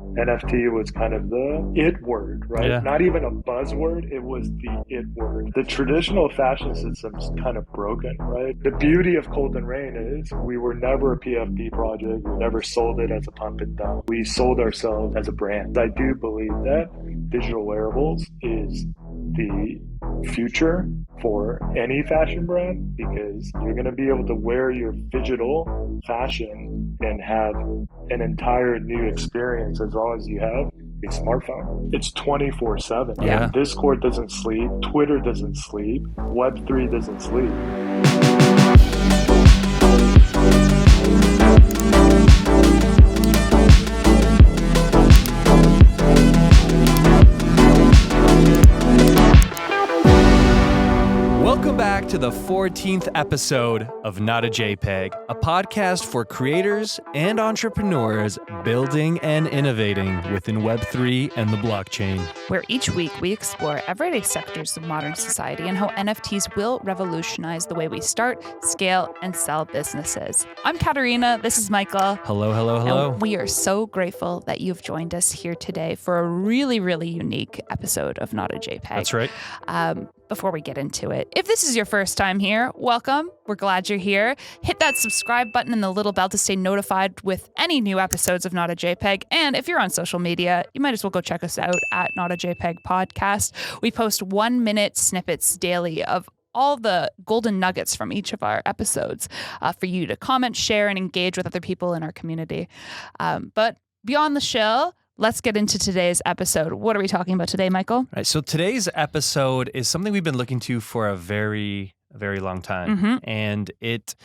NFT was kind of the it word, right? Yeah. Not even a buzzword, it was the it word. The traditional fashion system's kind of broken, right? The beauty of Cold and Rain is we were never a PFP project. We never sold it as a pump and dump. We sold ourselves as a brand. I do believe that digital wearables is the future for any fashion brand because you're going to be able to wear your Phygital fashion and have an entire new experience as long as you have a smartphone. It's 24/7. Yeah. Discord doesn't sleep, Twitter doesn't sleep, Web3 doesn't sleep. Welcome back to the 14th episode of Not a JPEG, a podcast for creators and entrepreneurs building and innovating within Web3 and the blockchain. Where each week we explore everyday sectors of modern society and how NFTs will revolutionize the way we start, scale, and sell businesses. I'm Katarina. This is Michael. Hello, hello, hello. And we are so grateful that you've joined us here today for a really, really unique episode of Not a JPEG. That's right. Before we get into it, if this is your first time here, welcome. We're glad you're here. Hit that subscribe button and the little bell to stay notified with any new episodes of Not a JPEG. And if you're on social media, you might as well go check us out at Not a JPEG Podcast. We post 1-minute snippets daily of all the golden nuggets from each of our episodes for you to comment, share, and engage with other people in our community. But beyond the shell, let's get into today's episode. What are we talking about today, Michael? All right, so today's episode is something we've been looking to for a very long time. Mm-hmm. And it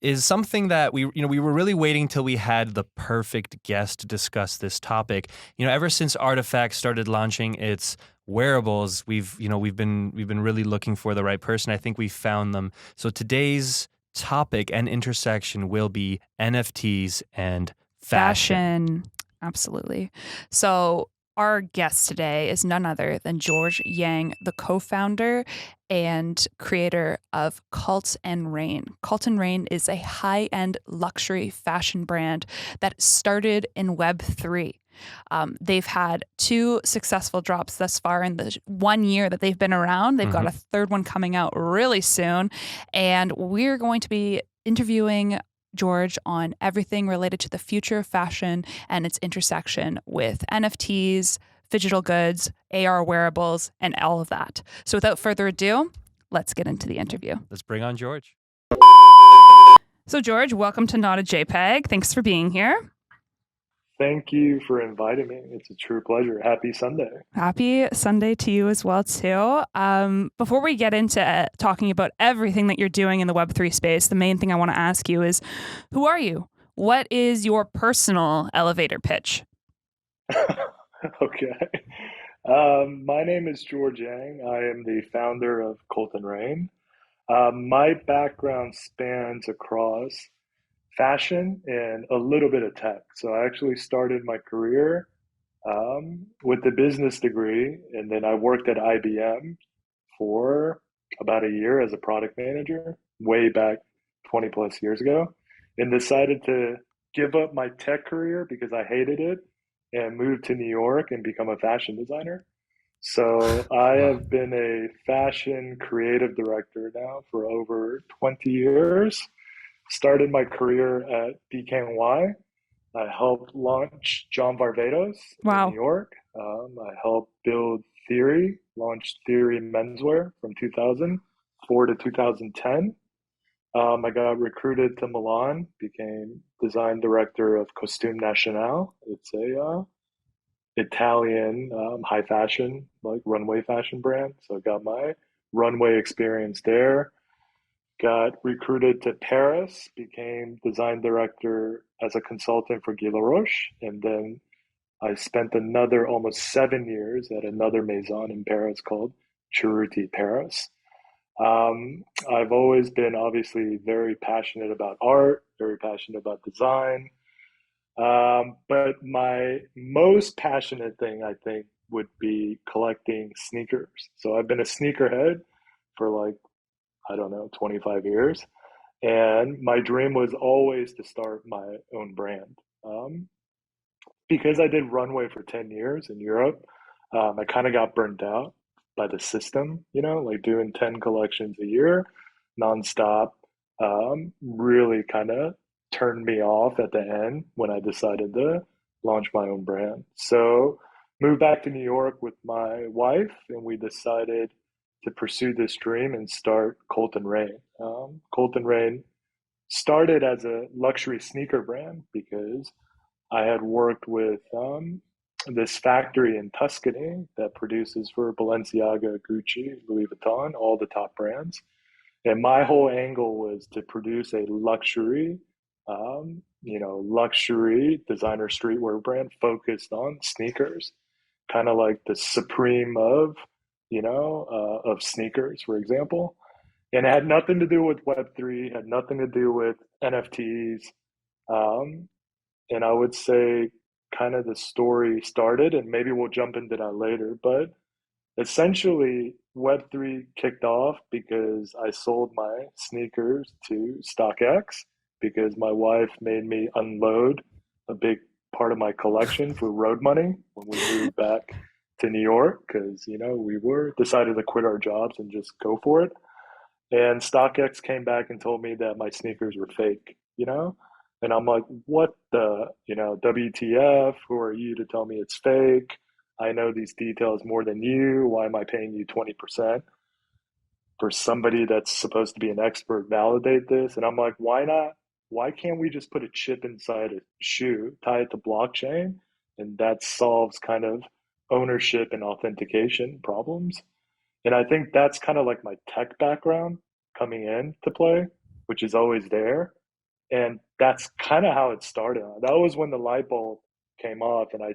is something that we were really waiting till we had the perfect guest to discuss this topic. Ever since Artifact started launching its wearables, we've been really looking for the right person. I think we found them. So today's topic and intersection will be NFTs and fashion. Absolutely. So our guest today is none other than George Yang, the co-founder and creator of cult&rain. Cult&rain is a high-end luxury fashion brand that started in Web3. They've had 2 successful drops thus far in the 1 year that they've been around. They've got a third one coming out really soon. And we're going to be interviewing George on everything related to the future of fashion and its intersection with NFTs, phygital goods, AR wearables, and all of that. So without further ado, let's get into the interview. Let's bring on George. So George, welcome to Not a JPEG. Thanks for being here. Thank you for inviting me. It's a true pleasure. Happy Sunday. Happy Sunday to you as well, too. Before we get into talking about everything that you're doing in the Web3 space, the main thing I want to ask you is, who are you? What is your personal elevator pitch? Okay. My name is George Yang. I am the founder of Cult&rain. My background spans across fashion and a little bit of tech. So I actually started my career with a business degree, and then I worked at IBM for about a year as a product manager, way back 20 plus years ago, and decided to give up my tech career because I hated it and moved to New York and become a fashion designer. So I have been a fashion creative director now for over 20 years. Started my career at DKNY. I helped launch John Varvatos in New York. I helped build Theory, launched Theory Menswear from 2004 to 2010. I got recruited to Milan, became design director of Costume Nationale. It's a Italian high fashion, like runway fashion brand. So I got my runway experience there. Got recruited to Paris, became design director as a consultant for Guy Laroche, and then I spent another almost 7 years at another maison in Paris called Cerruti Paris. I've always been obviously very passionate about art, very passionate about design, but my most passionate thing, I think, would be collecting sneakers. So I've been a sneakerhead for like, I don't know, 25 years. And my dream was always to start my own brand. because I did runway for 10 years in Europe, I kind of got burnt out by the system, like doing 10 collections a year nonstop. Really kind of turned me off at the end when I decided to launch my own brand. So, moved back to New York with my wife, and we decided to pursue this dream and start Colt and Rain. Colt and Rain started as a luxury sneaker brand because I had worked with this factory in Tuscany that produces for Balenciaga, Gucci, Louis Vuitton, all the top brands. And my whole angle was to produce a luxury designer streetwear brand focused on sneakers, kind of like the supreme of sneakers, for example. And it had nothing to do with Web3, had nothing to do with NFTs. Um, and I would say kind of the story started, and maybe we'll jump into that later, but essentially Web3 kicked off because I sold my sneakers to StockX because my wife made me unload a big part of my collection for road money when we moved back to New York because, we were decided to quit our jobs and just go for it. And StockX came back and told me that my sneakers were fake. And I'm like, what the, WTF? Who are you to tell me it's fake? I know these details more than you. Why am I paying you 20% for somebody that's supposed to be an expert validate this? And I'm like, why not? Why can't we just put a chip inside a shoe, tie it to blockchain, and that solves kind of ownership and authentication problems? And I think that's kind of like my tech background coming in to play, which is always there. And that's kind of how it started. That was when the light bulb came off, and I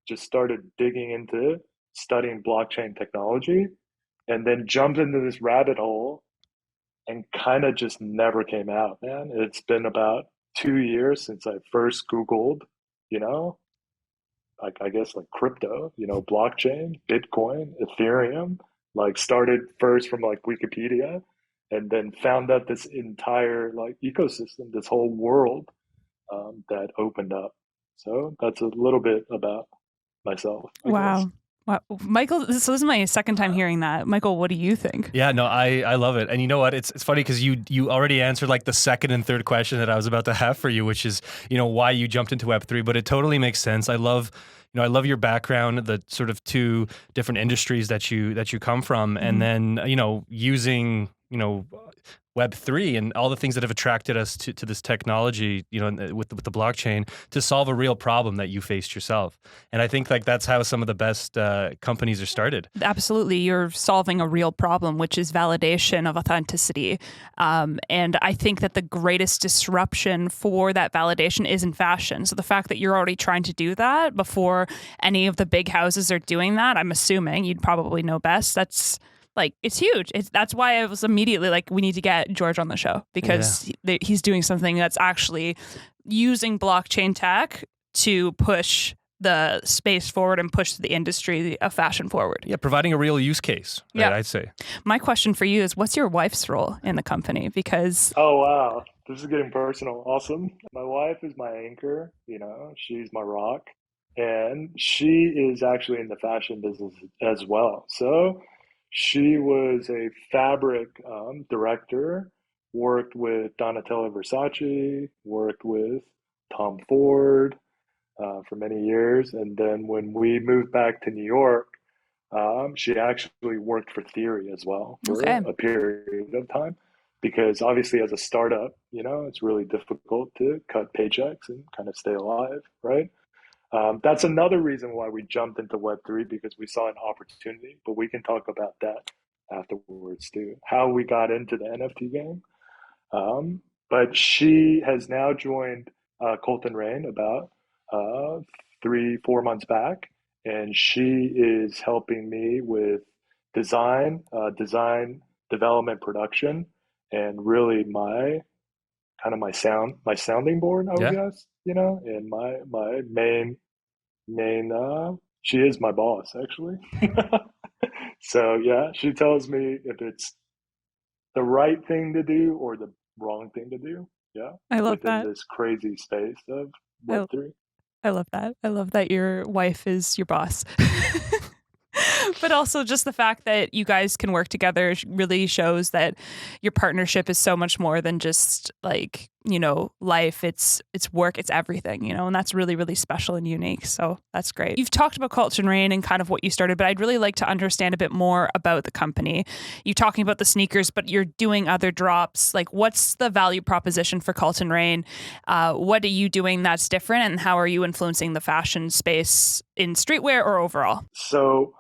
just started digging into studying blockchain technology and then jumped into this rabbit hole and kind of just never came out, man. It's been about 2 years since I first Googled, you know, like I guess like crypto, blockchain, Bitcoin, Ethereum, like started first from like Wikipedia and then found out this entire like ecosystem, this whole world that opened up. So that's a little bit about myself, I guess. Wow. Wow. Michael, so this is my second time hearing that. Michael, what do you think? Yeah, no, I love it. And you know what? It's funny because you already answered like the second and third question that I was about to have for you, which is, why you jumped into Web3, but it totally makes sense. I love your background, the sort of two different industries that you come from, and then, using, Web3 and all the things that have attracted us to this technology, with the blockchain to solve a real problem that you faced yourself. And I think like that's how some of the best companies are started. Absolutely. You're solving a real problem, which is validation of authenticity. And I think that the greatest disruption for that validation is in fashion. So the fact that you're already trying to do that before any of the big houses are doing that, I'm assuming you'd probably know best. That's like, it's huge. That's why I was immediately like, we need to get George on the show because he's doing something that's actually using blockchain tech to push the space forward and push the industry of fashion forward. Yeah, providing a real use case, right, yeah. I'd say. My question for you is, what's your wife's role in the company? Because... Oh, wow. This is getting personal. Awesome. My wife is my anchor, she's my rock. And she is actually in the fashion business as well. So she was a fabric director, worked with Donatella Versace, worked with Tom Ford for many years. And then when we moved back to New York, she actually worked for Theory as well for a period of time. Because obviously, as a startup, it's really difficult to cut paychecks and kind of stay alive, right? That's another reason why we jumped into Web3 because we saw an opportunity, but we can talk about that afterwards too, how we got into the NFT game. But she has now joined Colt and Rain about 3-4 months back, and she is helping me with design, development, production, and really my sounding board, I would guess, and my main she is my boss actually. So yeah, she tells me if it's the right thing to do or the wrong thing to do. Yeah. I love Within that. this crazy space of Web3. I love that. I love that your wife is your boss. But also just the fact that you guys can work together really shows that your partnership is so much more than just like, life. It's work, it's everything, and that's really, really special and unique. So that's great. You've talked about Cult and Rain and kind of what you started, but I'd really like to understand a bit more about the company. You're talking about the sneakers, but you're doing other drops. Like, what's the value proposition for Cult and Rain? What are you doing that's different, and how are you influencing the fashion space in streetwear or overall? So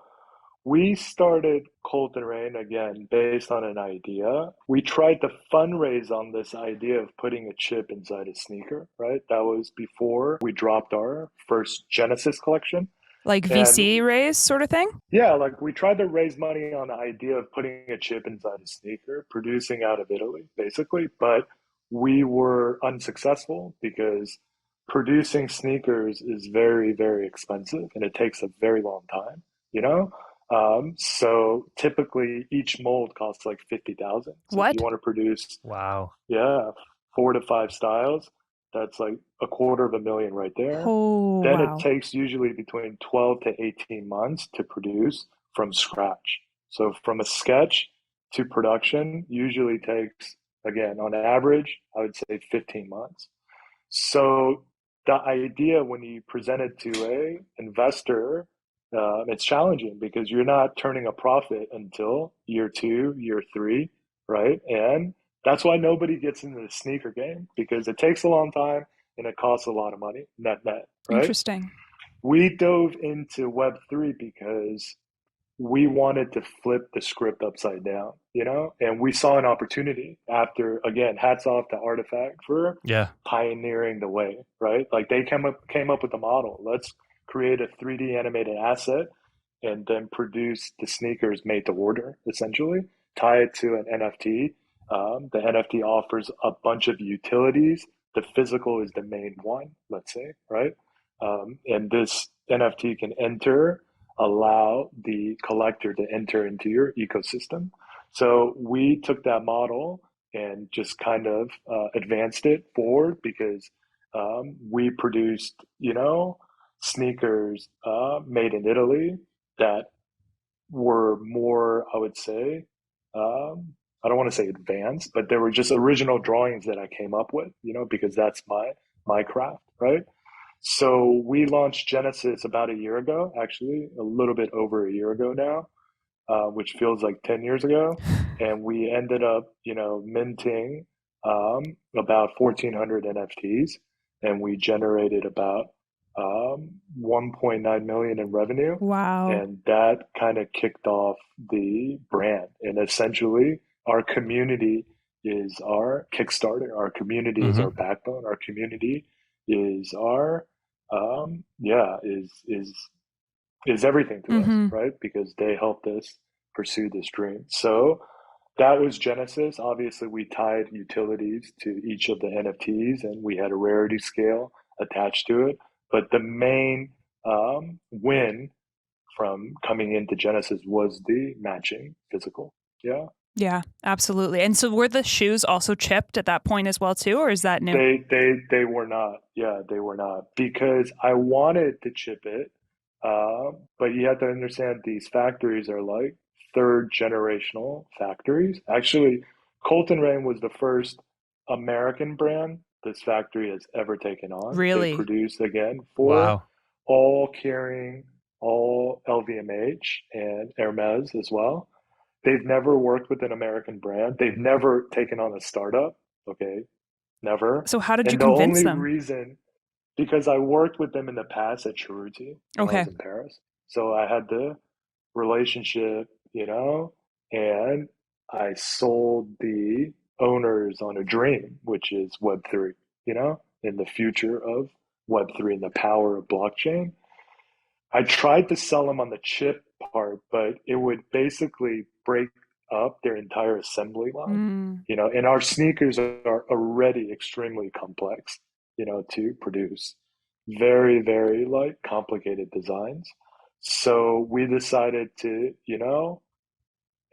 we started Colt and Rain again based on an idea. We tried to fundraise on this idea of putting a chip inside a sneaker, right? That was before we dropped our first Genesis collection. Like And VC raise sort of thing? yeah, like we tried to raise money on the idea of putting a chip inside a sneaker, producing out of Italy, basically. But we were unsuccessful because producing sneakers is very, very expensive and it takes a very long time, you know? So typically each mold costs like 50,000. So if you What? want to produce, Wow. yeah, 4 to 5 styles, that's like a quarter of a million right there. Oh, Then it wow. takes usually between 12 to 18 months to produce from scratch. So from a sketch to production usually takes, again, on average, I would say 15 months. So the idea when you present it to a investor, it's challenging because you're not turning a profit until year two, year three, right? And that's why nobody gets into the sneaker game because it takes a long time and it costs a lot of money, net, right? Interesting. We dove into Web3 because we wanted to flip the script upside down, and we saw an opportunity after, again, hats off to Artifact for Yeah. pioneering the way, right? Like they came up with the model. Let's create a 3D animated asset and then produce the sneakers made to order, essentially, tie it to an NFT. The NFT offers a bunch of utilities. The physical is the main one, let's say, right? And this NFT can allow the collector to enter into your ecosystem. So we took that model and just kind of advanced it forward because we produced, sneakers made in Italy that were more, I would say, I don't want to say advanced, but they were just original drawings that I came up with, because that's my craft, right? So we launched Genesis about a year ago, actually, a little bit over a year ago now, which feels like 10 years ago. And we ended up, minting about 1,400 NFTs, and we generated about 1.9 million in revenue. Wow. And that kind of kicked off the brand. And essentially, our community is our Kickstarter. Our community is Hmm. our backbone. Our community is our yeah is everything to us, Mm-hmm. right? Because they helped us pursue this dream. So that was Genesis. Obviously, we tied utilities to each of the NFTs, and we had a rarity scale attached to it. But the main win from coming into Genesis was the matching physical. Yeah. Yeah, absolutely. And so were the shoes also chipped at that point as well too, or is that new? They were not. Yeah, they were not because I wanted to chip it, but you have to understand these factories are like third generational factories. Actually, Colton Rain was the first American brand this factory has ever taken on. They Really? produce again for Wow. all carrying all LVMH and Hermes as well. They've never worked with an American brand. They've never taken on a startup. Okay, never. So how did you And the convince only them? reason, because I worked with them in the past at Cheruti when I Okay. was in Paris. So I had the relationship, and I sold the owners on a dream, which is Web3, in the future of Web3 and the power of blockchain. I tried to sell them on the chip part, but it would basically break up their entire assembly line. Mm. And our sneakers are already extremely complex, to produce. Very, very like complicated designs. So we decided to,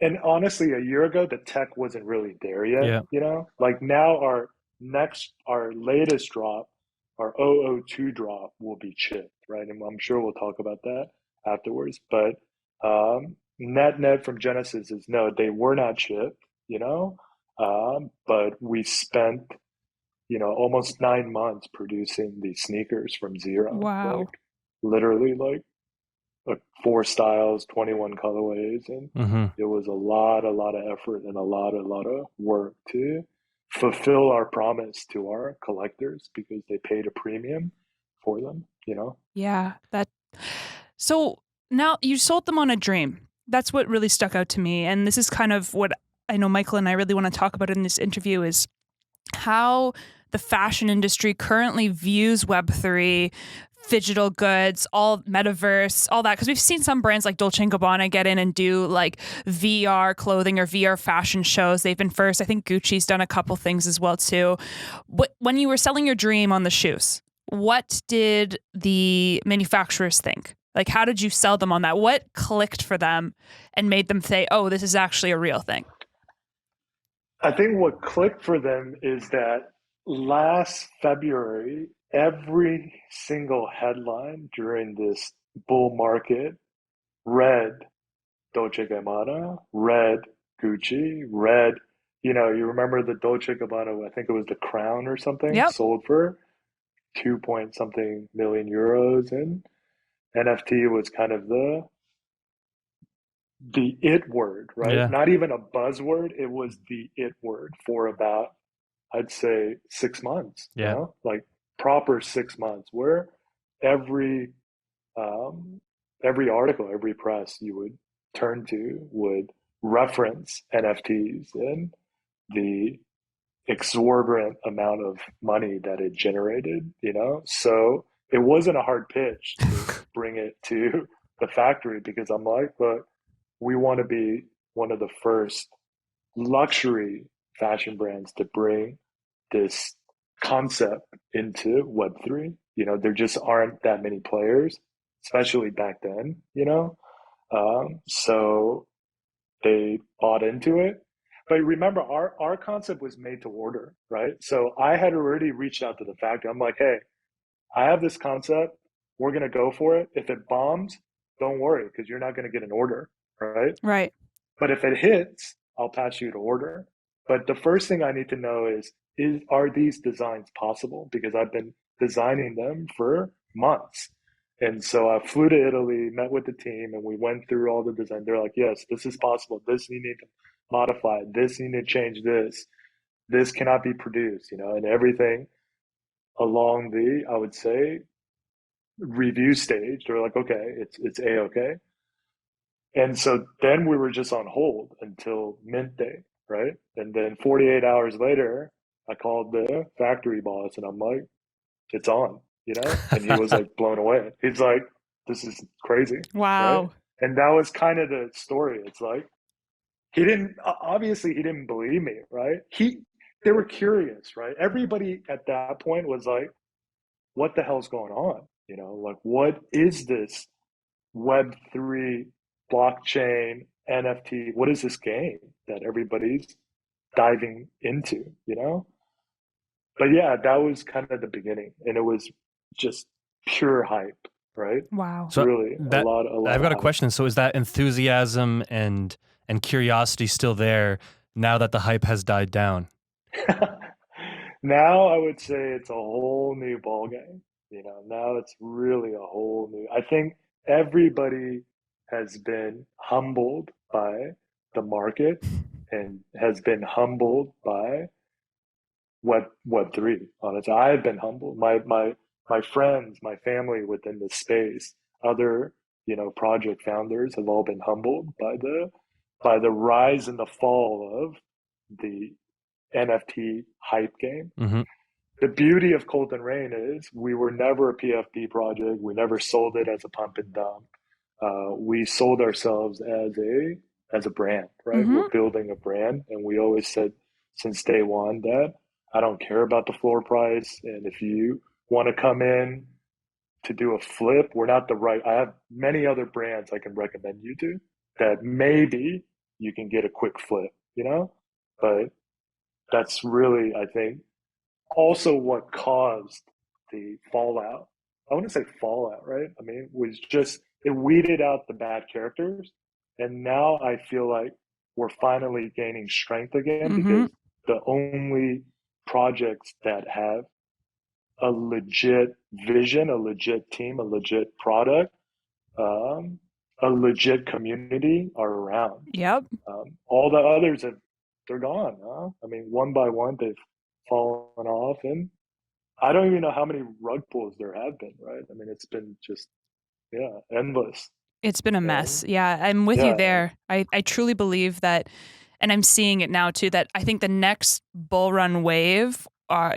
and honestly, a year ago, the tech wasn't really there yet, Yeah. Like now our latest drop, our 002 drop will be chipped, right? And I'm sure we'll talk about that afterwards. But net from Genesis is no, they were not chipped, but we spent, almost 9 months producing these sneakers from zero, like Wow. literally like 4 styles, 21 colorways, and Mm-hmm. it was a lot of effort and a lot of work to fulfill our promise to our collectors because they paid a premium for them. Yeah. So now you sold them on a dream. That's what really stuck out to me. And this is kind of what I know Michael and I really want to talk about in this interview is how the fashion industry currently views Web3, Phygital goods, all metaverse, all that. Because we've seen some brands like Dolce & Gabbana get in and do like VR clothing or VR fashion shows. They've been first. I think Gucci's done a couple things as well too. When you were selling your dream on the shoes, what did the manufacturers think? Like, how did you sell them on that? What clicked for them and made them say, oh, this is actually a real thing? I think what clicked for them is that last February, every single headline during this bull market read Dolce Gabbana, read Gucci, read, you remember the Dolce Gabbana, I think it was the crown or something, Yep. sold for 2 point something million euros, and NFT was kind of the it word, right? Yeah. Not even a buzzword, it was the it word for about, I'd say, 6 months, Yeah. like proper 6 months, where every um, every article, every press you would turn to would reference NFTs and the exorbitant amount of money that it generated. So it wasn't a hard pitch to bring it to the factory because I'm like, look, we want to be one of the first luxury fashion brands to bring this concept into Web3. There just aren't that many players, especially back then. So they bought into it. But remember, our concept was made to order, right? So I had already reached out to the factory. I'm like, hey, I have this concept. We're going to go for it. If it bombs, don't worry because you're not going to get an order, right? Right. But if it hits, I'll pass you to order. But the first thing I need to know is are these designs possible? Because I've been designing them for months. And so I flew to Italy, met with the team, and we went through all the design. They're like, yes, this is possible. This you need to modify. This you need to change this. This cannot be produced, and everything along I would say, review stage. They're like, okay, it's A-okay. And so then we were just on hold until mint day, right? And then 48 hours later, I called the factory boss and I'm like, it's on. And he was like blown away. He's like, this is crazy, right? Wow. And that was kind of the story. It's like, obviously, he didn't believe me, right? They were curious, right? Everybody at that point was like, what the hell's going on? Like, what is this Web3 blockchain NFT? What is this game that everybody's diving into? But yeah, that was kind of the beginning, and it was just pure hype, right? Wow. So Really, a that lot I've of got a hype. question. So is that enthusiasm and curiosity still there now that the hype has died down? Now I would say it's a whole new ball game. Now it's really a whole new. I think everybody has been humbled by the market and has been humbled by Web3. Honestly, I've been humbled. My friends, my family within the space, other project founders have all been humbled by the rise and the fall of the NFT hype game. Mm-hmm. The beauty of Colt and Rain is we were never a PFP project. We never sold it as a pump and dump. We sold ourselves as a brand, right? Mm-hmm. We're building a brand, and we always said since day one that I don't care about the floor price, and if you want to come in to do a flip, we're not the right. I have many other brands I can recommend you to that maybe you can get a quick flip. But that's really, I think, also what caused the fallout. I wouldn't say fallout, right? I mean, it was just, it weeded out the bad characters. And now I feel like we're finally gaining strength again Mm-hmm. because the only projects that have a legit vision, a legit team, a legit product, um, a legit community are around. Yep. All the others have, they're gone. Huh? I mean, one by one, they've fallen off. And I don't even know how many rug pulls there have been, right? I mean, it's been just, yeah, endless. It's been a mess. And Yeah, I'm with you yeah, there. I truly believe that, and I'm seeing it now too, that I think the next bull run wave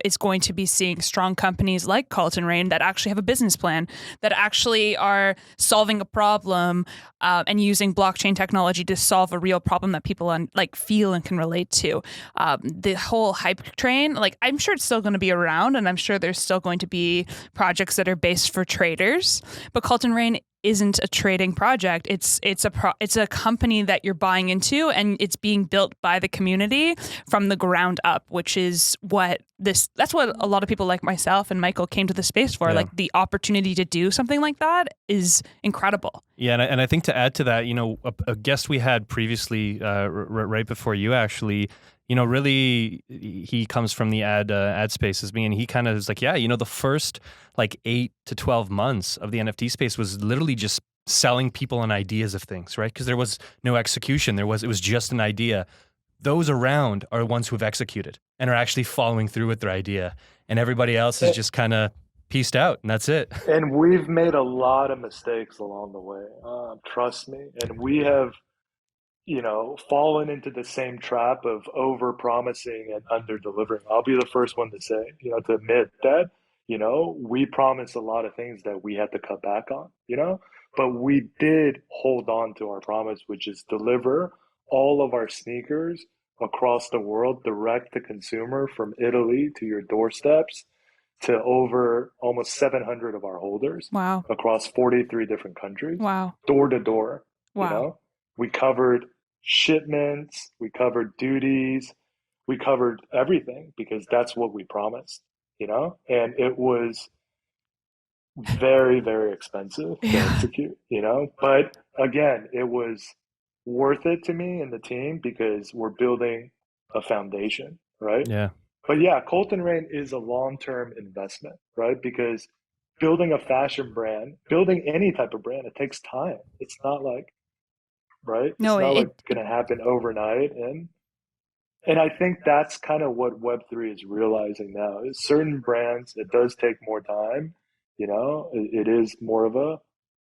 is going to be seeing strong companies like cult&rain that actually have a business plan, that actually are solving a problem and using blockchain technology to solve a real problem that people feel and can relate to. The whole hype train, like I'm sure it's still going to be around, and I'm sure there's still going to be projects that are based for traders, but cult&rain isn't a trading project. It's a company that you're buying into, and it's being built by the community from the ground up, which is that's what a lot of people like myself and Michael came to the space for. Yeah. Like the opportunity to do something like that is incredible. Yeah, and I think to add to that, a guest we had previously, right before you actually, really he comes from the ad space as me, and he kind of is like, yeah, the first like 8 to 12 months of the NFT space was literally just selling people on ideas of things, right? Because there was no execution. It was just an idea. Those around are the ones who have executed and are actually following through with their idea, and everybody else is just kind of pieced out, and that's it. and we've made a lot of mistakes along the way. Trust me. And we have, fallen into the same trap of over promising and under delivering. I'll be the first one to say, to admit that, we promised a lot of things that we had to cut back on, but we did hold on to our promise, which is deliver all of our sneakers across the world direct to consumer from Italy to your doorsteps to over almost 700 of our holders Wow. across 43 different countries, Wow. door to door. Wow. We covered shipments, we covered duties, we covered everything because that's what we promised, and it was very, very expensive to execute, but again, it was worth it to me and the team because we're building a foundation, right? Yeah. But yeah, cult&rain is a long-term investment, right? Because building a fashion brand, building any type of brand, it takes time. It's not like, right? No, It's not like going to happen overnight. And I think that's kind of what Web3 is realizing now. Is certain brands, it does take more time. It is more of a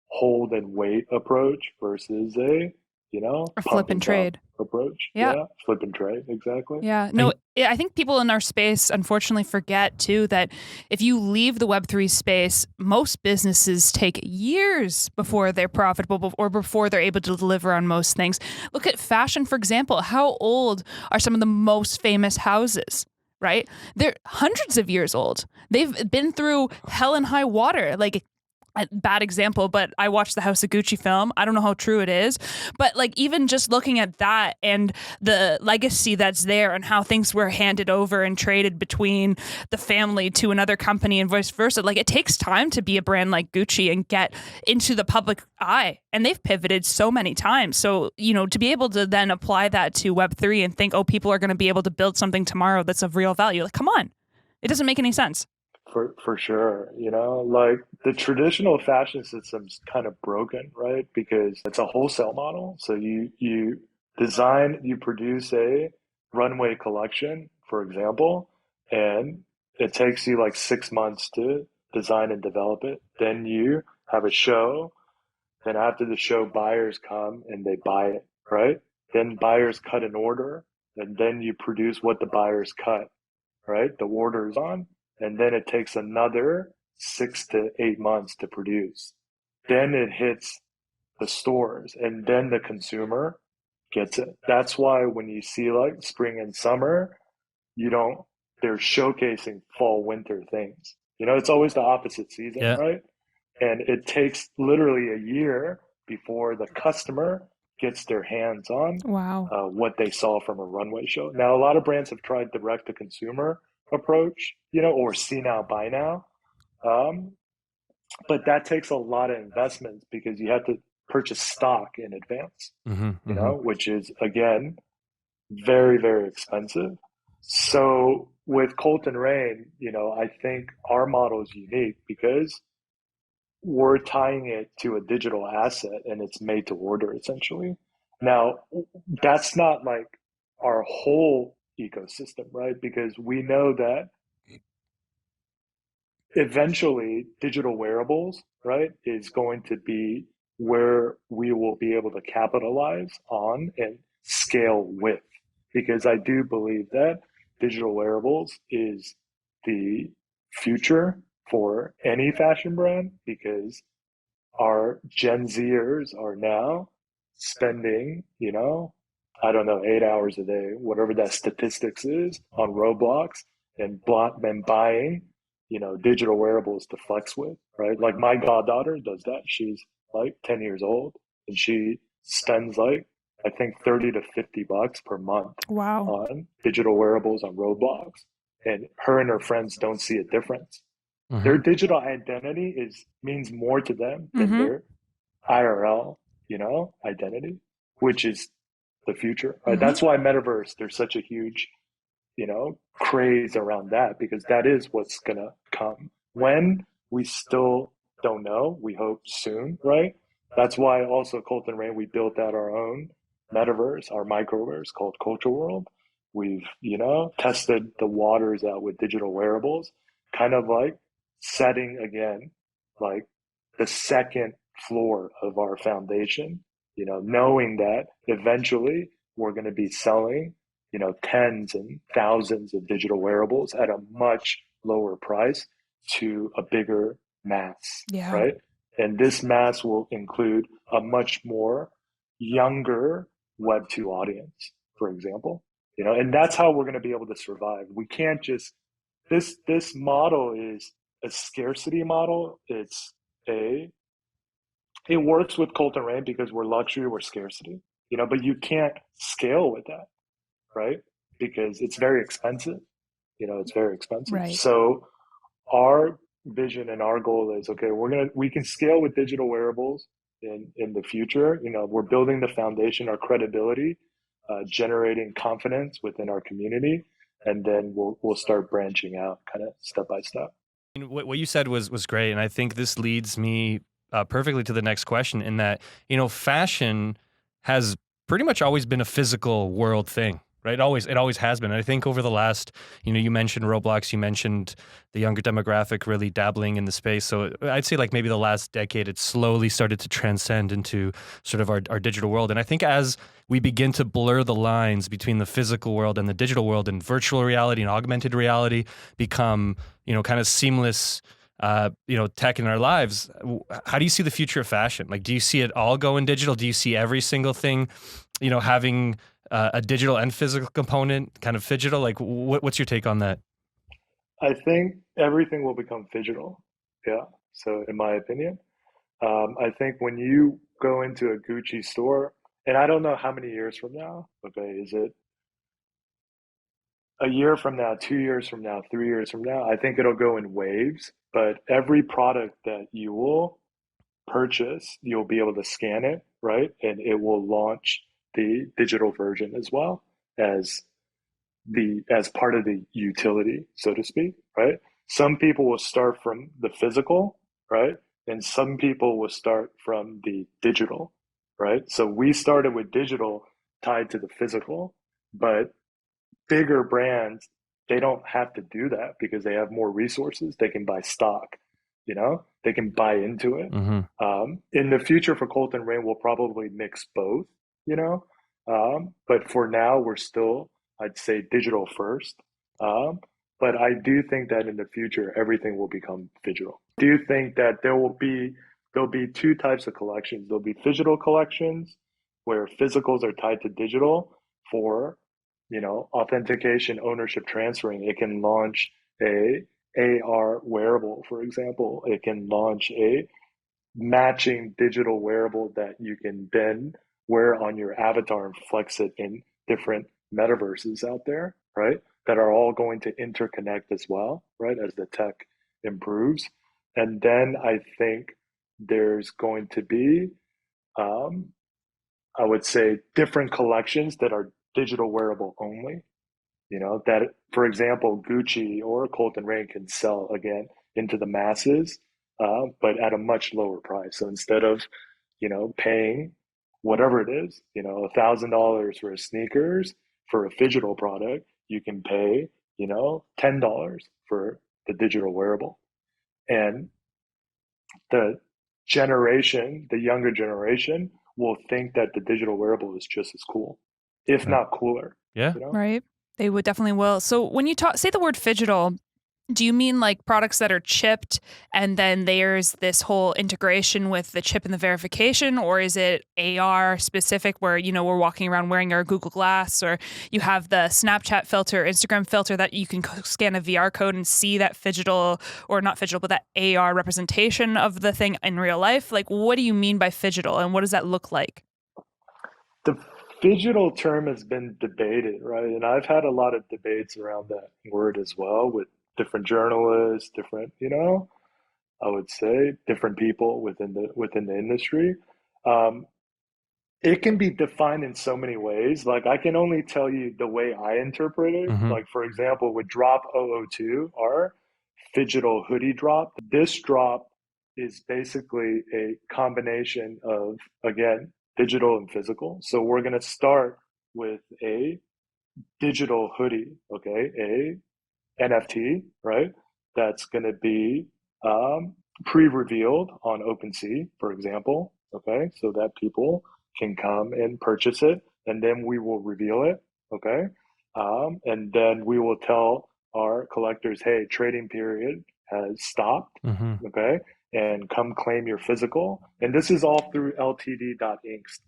hold and wait approach versus a, a pump flip and and dump trade. approach. Yeah. Flip and trade, exactly. Yeah, no, I think people in our space unfortunately forget too that if you leave the Web3 space, most businesses take years before they're profitable or before they're able to deliver on most things. Look at fashion, for example. How old are some of the most famous houses? Right? They're hundreds of years old. They've been through hell and high water. Like, a bad example, but I watched the House of Gucci film. I don't know how true it is, but like even just looking at that and the legacy that's there and how things were handed over and traded between the family to another company and vice versa, like it takes time to be a brand like Gucci and get into the public eye. And they've pivoted so many times. So, to be able to then apply that to Web3 and think, oh, people are going to be able to build something tomorrow that's of real value. Like, come on. It doesn't make any sense. For sure, like the traditional fashion system's kind of broken, right? Because it's a wholesale model. So you design, you produce a runway collection, for example, and it takes you like 6 months to design and develop it. Then you have a show. Then after the show, buyers come and they buy it, right? Then buyers cut an order, and then you produce what the buyers cut, right? The order is on, and then it takes another 6 to 8 months to produce. Then it hits the stores, and then the consumer gets it. That's why when you see like spring and summer, they're showcasing fall winter things. It's always the opposite season, Yeah. right? And it takes literally a year before the customer gets their hands on what they saw from a runway show. Now, a lot of brands have tried direct to consumer approach, or see now, buy now. Um, but that takes a lot of investments because you have to purchase stock in advance, Hmm. Hmm. which is again very, very expensive. So with Colt and Rain, I think our model is unique because we're tying it to a digital asset and it's made to order essentially. Now, that's not like our whole ecosystem, right? Because we know that eventually digital wearables, right, is going to be where we will be able to capitalize on and scale with. Because I do believe that digital wearables is the future for any fashion brand because our Gen Zers are now spending, I don't know, 8 hours a day, whatever that statistics is, on Roblox and buying, digital wearables to flex with, right? Like my goddaughter does that. She's like 10 years old and she spends like, I think 30 to $50 per month Wow. on digital wearables on Roblox. And her and her friends don't see a difference. Their Hmm. digital identity means more to them than Mm-hmm. their IRL, identity, which is the future, right? Mm-hmm. That's why metaverse, there's such a huge, craze around that because that is what's gonna come. When we still don't know, we hope soon, right? That's why also Colt and Rain, we built out our own metaverse, our microverse called Culture World. We've, tested the waters out with digital wearables, kind of like setting again, like the second floor of our foundation, knowing that eventually we're going to be selling, tens and thousands of digital wearables at a much lower price to a bigger mass, Yeah. right? And this mass will include a much more younger Web2 audience, for example, and that's how we're going to be able to survive. We can't just, this model is a scarcity model. A it works with Colt and Rain because we're luxury, we're scarcity, but you can't scale with that, right? Because it's very expensive. It's very expensive. Right. So our vision and our goal is okay, we can scale with digital wearables in the future. We're building the foundation, our credibility, generating confidence within our community, and then we'll start branching out kind of step by step. What you said was great, and I think this leads me perfectly to the next question. In that, fashion has pretty much always been a physical world thing, right? It always has been. And I think over the last, you mentioned Roblox, you mentioned the younger demographic really dabbling in the space. So I'd say like maybe the last decade, it slowly started to transcend into sort of our digital world. And I think as we begin to blur the lines between the physical world and the digital world, and virtual reality and augmented reality become kind of seamless, tech in our lives. How do you see the future of fashion? Like, do you see it all going digital? Do you see every single thing, having a digital and physical component, kind of Phygital? Like, what's your take on that? I think everything will become digital. Yeah. So in my opinion, I think when you go into a Gucci store, and I don't know how many years from now, okay, is it a year from now, 2 years from now, 3 years from now? I think it'll go in waves, but every product that you will purchase, you'll be able to scan it, right? And it will launch the digital version as well as as part of the utility, so to speak, right? Some people will start from the physical, right? And some people will start from the digital, right? So we started with digital tied to the physical, but bigger brands, they don't have to do that because they have more resources. They can buy stock, they can buy into it. Hmm. In the future for Colt and Rain, we'll probably mix both, but for now, we're still, I'd say, digital first. Um, but I do think that in the future, everything will become digital. I do think that there'll be two types of collections. There'll be digital collections where physicals are tied to digital for authentication, ownership transferring. It can launch a AR wearable, for example. It can launch a matching digital wearable that you can then wear on your avatar and flex it in different metaverses out there, right? That are all going to interconnect as well, right? As the tech improves. And then I think there's going to be, um, I would say, different collections that are digital wearable only. That, for example, Gucci or cult&rain can sell again into the masses, but at a much lower price. So instead of, paying whatever it is, $1,000 for a sneakers for a Phygital product, you can pay, $10 for the digital wearable. And the younger generation will think that the digital wearable is just as cool, if Right. not cooler, Yeah. you know? Right. They would definitely will. So when you say the word Phygital, do you mean like products that are chipped and then there's this whole integration with the chip and the verification, or is it AR specific where, we're walking around wearing our Google Glass, or you have the Snapchat filter, Instagram filter that you can scan a VR code and see that Phygital, or not Phygital, but that AR representation of the thing in real life? Like, what do you mean by Phygital and what does that look like? The Phygital term has been debated, right? And I've had a lot of debates around that word as well with different journalists, different, I would say different people within the industry. Um, it can be defined in so many ways. Like I can only tell you the way I interpret it. Mm-hmm. Like for example, with Drop 002, our Phygital hoodie drop. This drop is basically a combination of, again, digital and physical. So we're going to start with a digital hoodie, okay, a NFT, right? That's going to be pre-revealed on OpenSea, for example, okay, so that people can come and purchase it, and then we will reveal it, okay, and then we will tell our collectors, hey, trading period has stopped, Mm-hmm. okay, and come claim your physical. And this is all through LTD.Inc.'s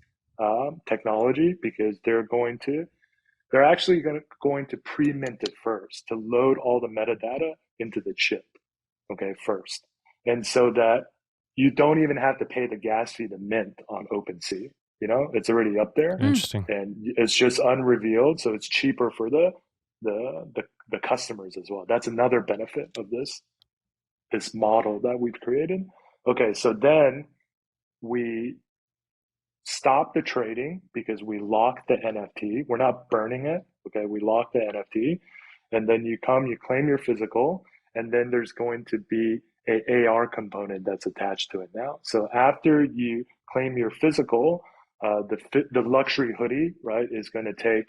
technology because they're actually going to pre-mint it first to load all the metadata into the chip, okay, first. And so that you don't even have to pay the gas fee to mint on OpenSea. It's already up there Mm. Interesting. and it's just unrevealed. So it's cheaper for the customers as well. That's another benefit of this model that we've created. Okay, so then we stop the trading because we lock the NFT. We're not burning it. Okay, we lock the NFT, and then you claim your physical, and then there's going to be a AR component that's attached to it now. So after you claim your physical, the luxury hoodie, right, is going to take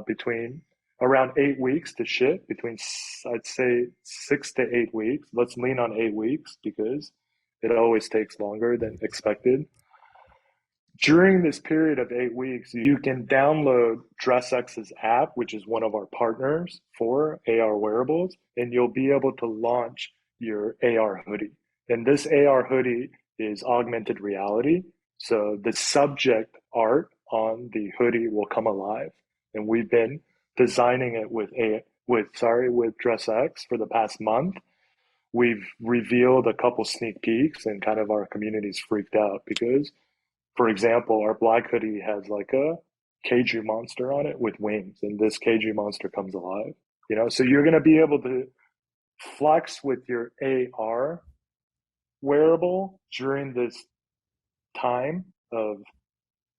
between around 8 weeks to ship. I'd say 6 to 8 weeks. Let's lean on 8 weeks because it always takes longer than expected. During this period of 8 weeks, you can download DressX's app, which is one of our partners for AR wearables, and you'll be able to launch your AR hoodie. And this AR hoodie is augmented reality. So the subject art on the hoodie will come alive. And we've been designing it with DressX for the past month. We've revealed a couple sneak peeks and kind of our community's freaked out because, for example, our black hoodie has like a Keiju monster on it with wings, and this Keiju monster comes alive. So you're going to be able to flex with your AR wearable during this time of,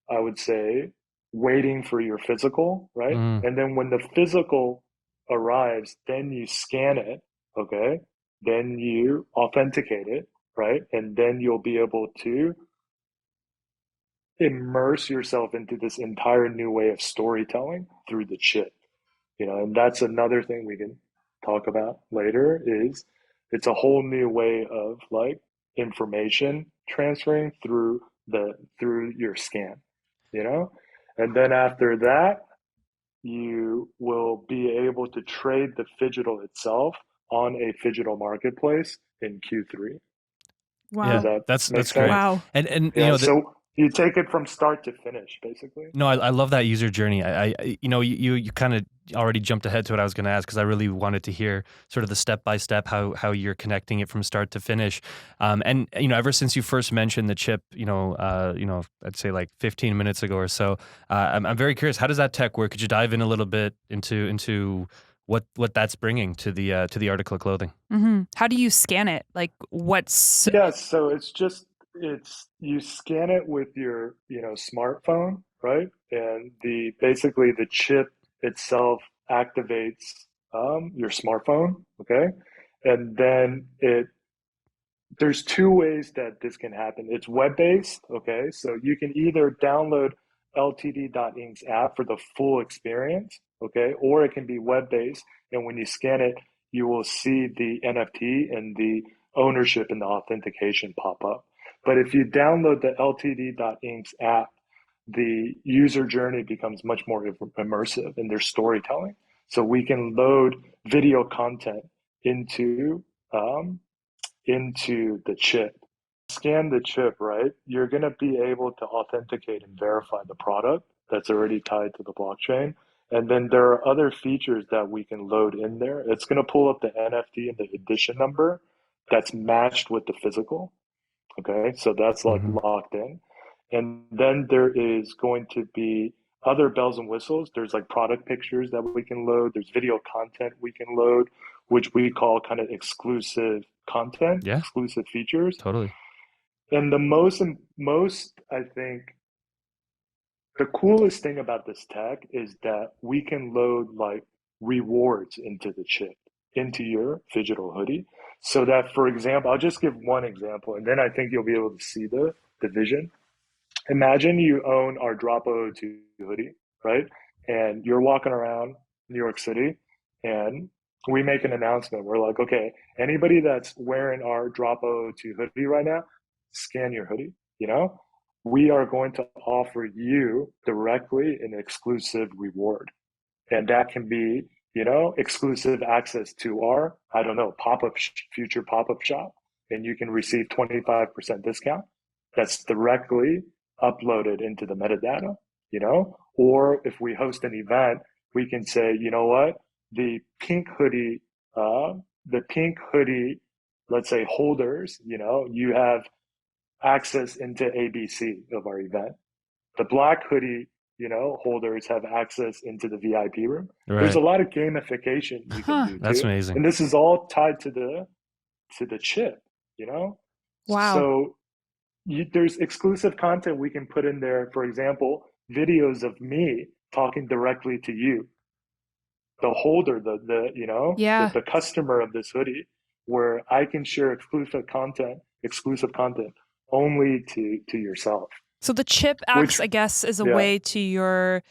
I would say, waiting for your physical, right? Mm. And then when the physical arrives, then you scan it, okay? Then you authenticate it, right? And then you'll be able to immerse yourself into this entire new way of storytelling through the chip. And that's another thing we can talk about later is it's a whole new way of like information transferring through your scan, and then after that you will be able to trade the Phygital itself on a Phygital marketplace in Q3. Does Yeah, Wow. that that's make great. sense? Wow. And Yeah, so you take it from start to finish, basically. no, I love that user journey. You kind of already jumped ahead to what I was going to ask because I really wanted to hear sort of the step by step how you're connecting it from start to finish. And ever since you first mentioned the chip, I'd say like 15 minutes ago or so, I'm very curious. How does that tech work? Could you dive in a little bit into what that's bringing to the article of clothing. How do you scan it? Like, what's Yeah, so it's you scan it with your, smartphone, right? And basically the chip itself activates your smartphone, okay? And then there's two ways that this can happen. It's web-based, okay? So you can either download ltd.inc's app for the full experience, okay? Or it can be web-based, and when you scan it, you will see the NFT and the ownership and the authentication pop up. But if you download the ltd.inc's app, the user journey becomes much more immersive in their storytelling. So we can load video content into the chip. Scan the chip, right? You're going to be able to authenticate and verify the product that's already tied to the blockchain. And then there are other features that we can load in there. It's going to pull up the NFT and the edition number that's matched with the physical. Okay, so that's like locked in. And then there is going to be other bells and whistles. There's like product pictures that we can load. There's video content we can load, which we call kind of exclusive content, Yeah, exclusive features. totally. And the most, I think, the coolest thing about this tech is that we can load like rewards into the chip, into your Phygital hoodie. So that, for example, I'll just give one example, and then I think you'll be able to see the vision. Imagine you own our Drop 002 hoodie, right? And you're walking around New York City, and we make an announcement. We're like, okay, anybody that's wearing our Drop 002 hoodie right now, scan your hoodie, we are going to offer you directly an exclusive reward. And that can be, exclusive access to our, I don't know, future pop-up shop. And you can receive 25% discount. That's directly uploaded into the metadata, or if we host an event, we can say, you know what, the pink hoodie, let's say holders, you have access into ABC of our event. The black hoodie, holders have access into the VIP room. Right. There's a lot of gamification you can do too. That's amazing. And this is all tied to the chip, Wow. So there's exclusive content we can put in there. For example, videos of me talking directly to you, the holder, the customer of this hoodie, where I can share exclusive content only to yourself. So the chip acts, I guess, as a way to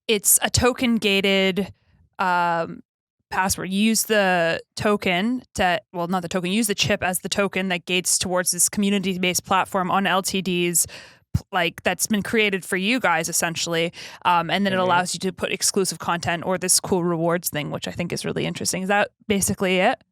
it's a token gated password. You use the token use the chip as the token that gates towards this community-based platform on LTDs, like that's been created for you guys essentially. And then it allows you to put exclusive content or this cool rewards thing, which I think is really interesting. Is that basically it?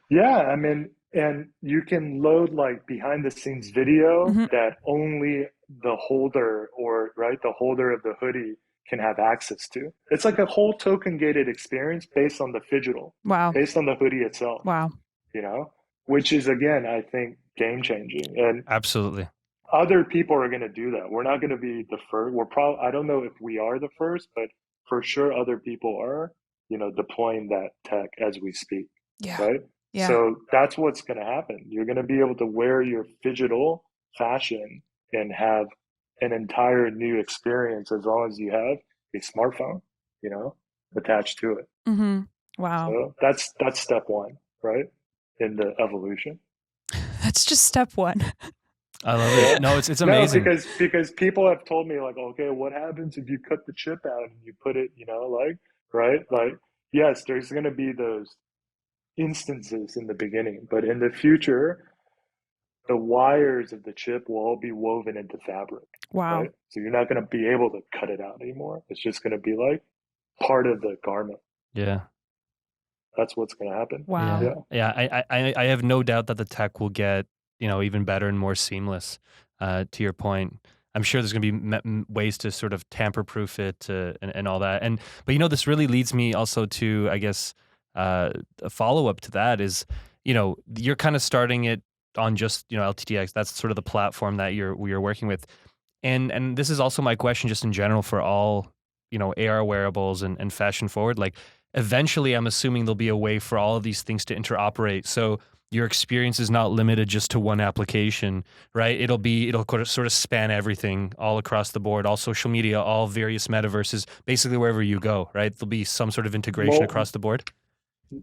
Yeah, I mean, and you can load like behind the scenes video that only the holder the holder of the hoodie can have access to. It's like a whole token gated experience based on the Phygital. Wow. Based on the hoodie itself. Wow. Which is, again, I think game changing. And absolutely, other people are going to do that. We're not going to be the first. I don't know if we are the first, but for sure other people are, deploying that tech as we speak. Yeah. Right. Yeah. So that's what's going to happen. You're going to be able to wear your Phygital fashion and have an entire new experience as long as you have a smartphone, attached to it. Wow. So that's step one, right? In the evolution. That's just step one. I love it. No, it's amazing. No, because people have told me like, okay, what happens if you cut the chip out and you put it, right? Like, yes, there's going to be those instances in the beginning, but in the future, the wires of the chip will all be woven into fabric. Wow. Right? So you're not going to be able to cut it out anymore. It's just going to be like part of the garment. Yeah. That's what's going to happen. Wow. Yeah. I have no doubt that the tech will get, even better and more seamless. To your point, I'm sure there's going to be ways to sort of tamper-proof it and all that. But this really leads me also to, I guess, a follow-up to that is, you're kind of starting it on just, LTDX. That's sort of the platform that you're working with. And this is also my question just in general for all, AR wearables and fashion forward. Like, eventually I'm assuming there'll be a way for all of these things to interoperate. So your experience is not limited just to one application, right? It'll sort of span everything all across the board, all social media, all various metaverses, basically wherever you go, right? There'll be some sort of integration Mul- across the board.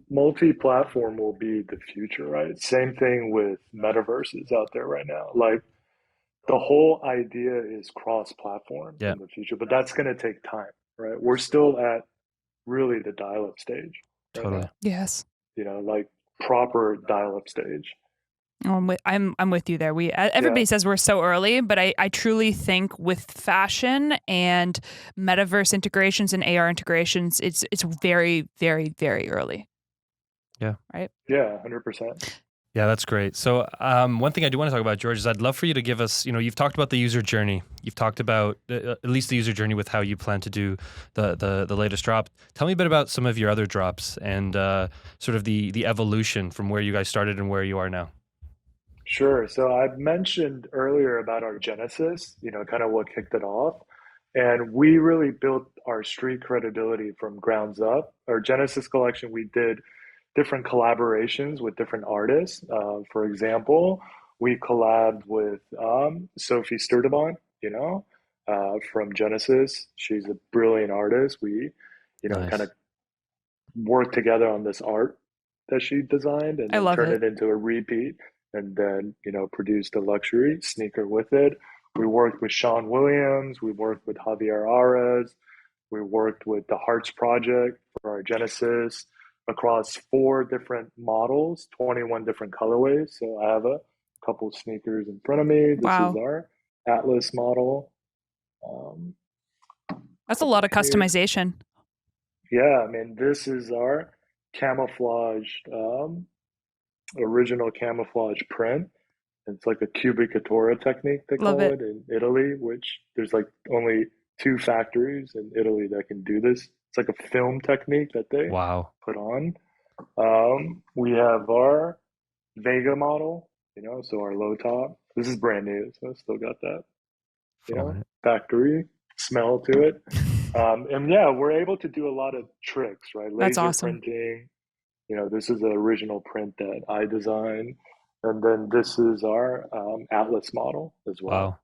Multi-platform will be the future, right? Same thing with metaverses out there right now. Like the whole idea is cross-platform Yeah, in the future, but that's going to take time, right? We're still at really the dial-up stage right totally. now, Yes. like proper dial-up stage. I'm with you there. Yeah, Everybody says we're so early, but I truly think with fashion and metaverse integrations and AR integrations, it's very, very, very early. Yeah. Right. yeah, 100%. Yeah, that's great. So one thing I do want to talk about, George, is I'd love for you to give us, you've talked about the user journey. You've talked about at least the user journey with how you plan to do the latest drop. Tell me a bit about some of your other drops and sort of the evolution from where you guys started and where you are now. Sure. So I mentioned earlier about our Genesis, kind of what kicked it off. And we really built our street credibility from grounds up. Our Genesis collection, we did different collaborations with different artists. For example, we collabed with Sophie Sturdivant, from Genesis. She's a brilliant artist. We, kind Nice. of worked together on this art that she designed and I then love turned it. it into a repeat and then, produced a luxury sneaker with it. We worked with Sean Williams. We worked with Javier Ares. We worked with the Hearts Project for our Genesis across 4 different models, 21 different colorways. So I have a couple sneakers in front of me. This is Wow. our Atlas model. Um, That's a couple lot of here. customization. Yeah, I mean, this is our camouflaged, original camouflage print. It's like a cubic couture technique, they Love call it. it in Italy, which there's like only 2 factories in Italy that can do this. It's like a film technique that they Wow. put on. We have our Vega model, so our low top. This is brand new, so I still got that, Fun. factory smell to it. And yeah, we're able to do a lot of tricks, right? That's Laser awesome. printing. This is the original print that I designed. And then this is our Atlas model as well. Wow.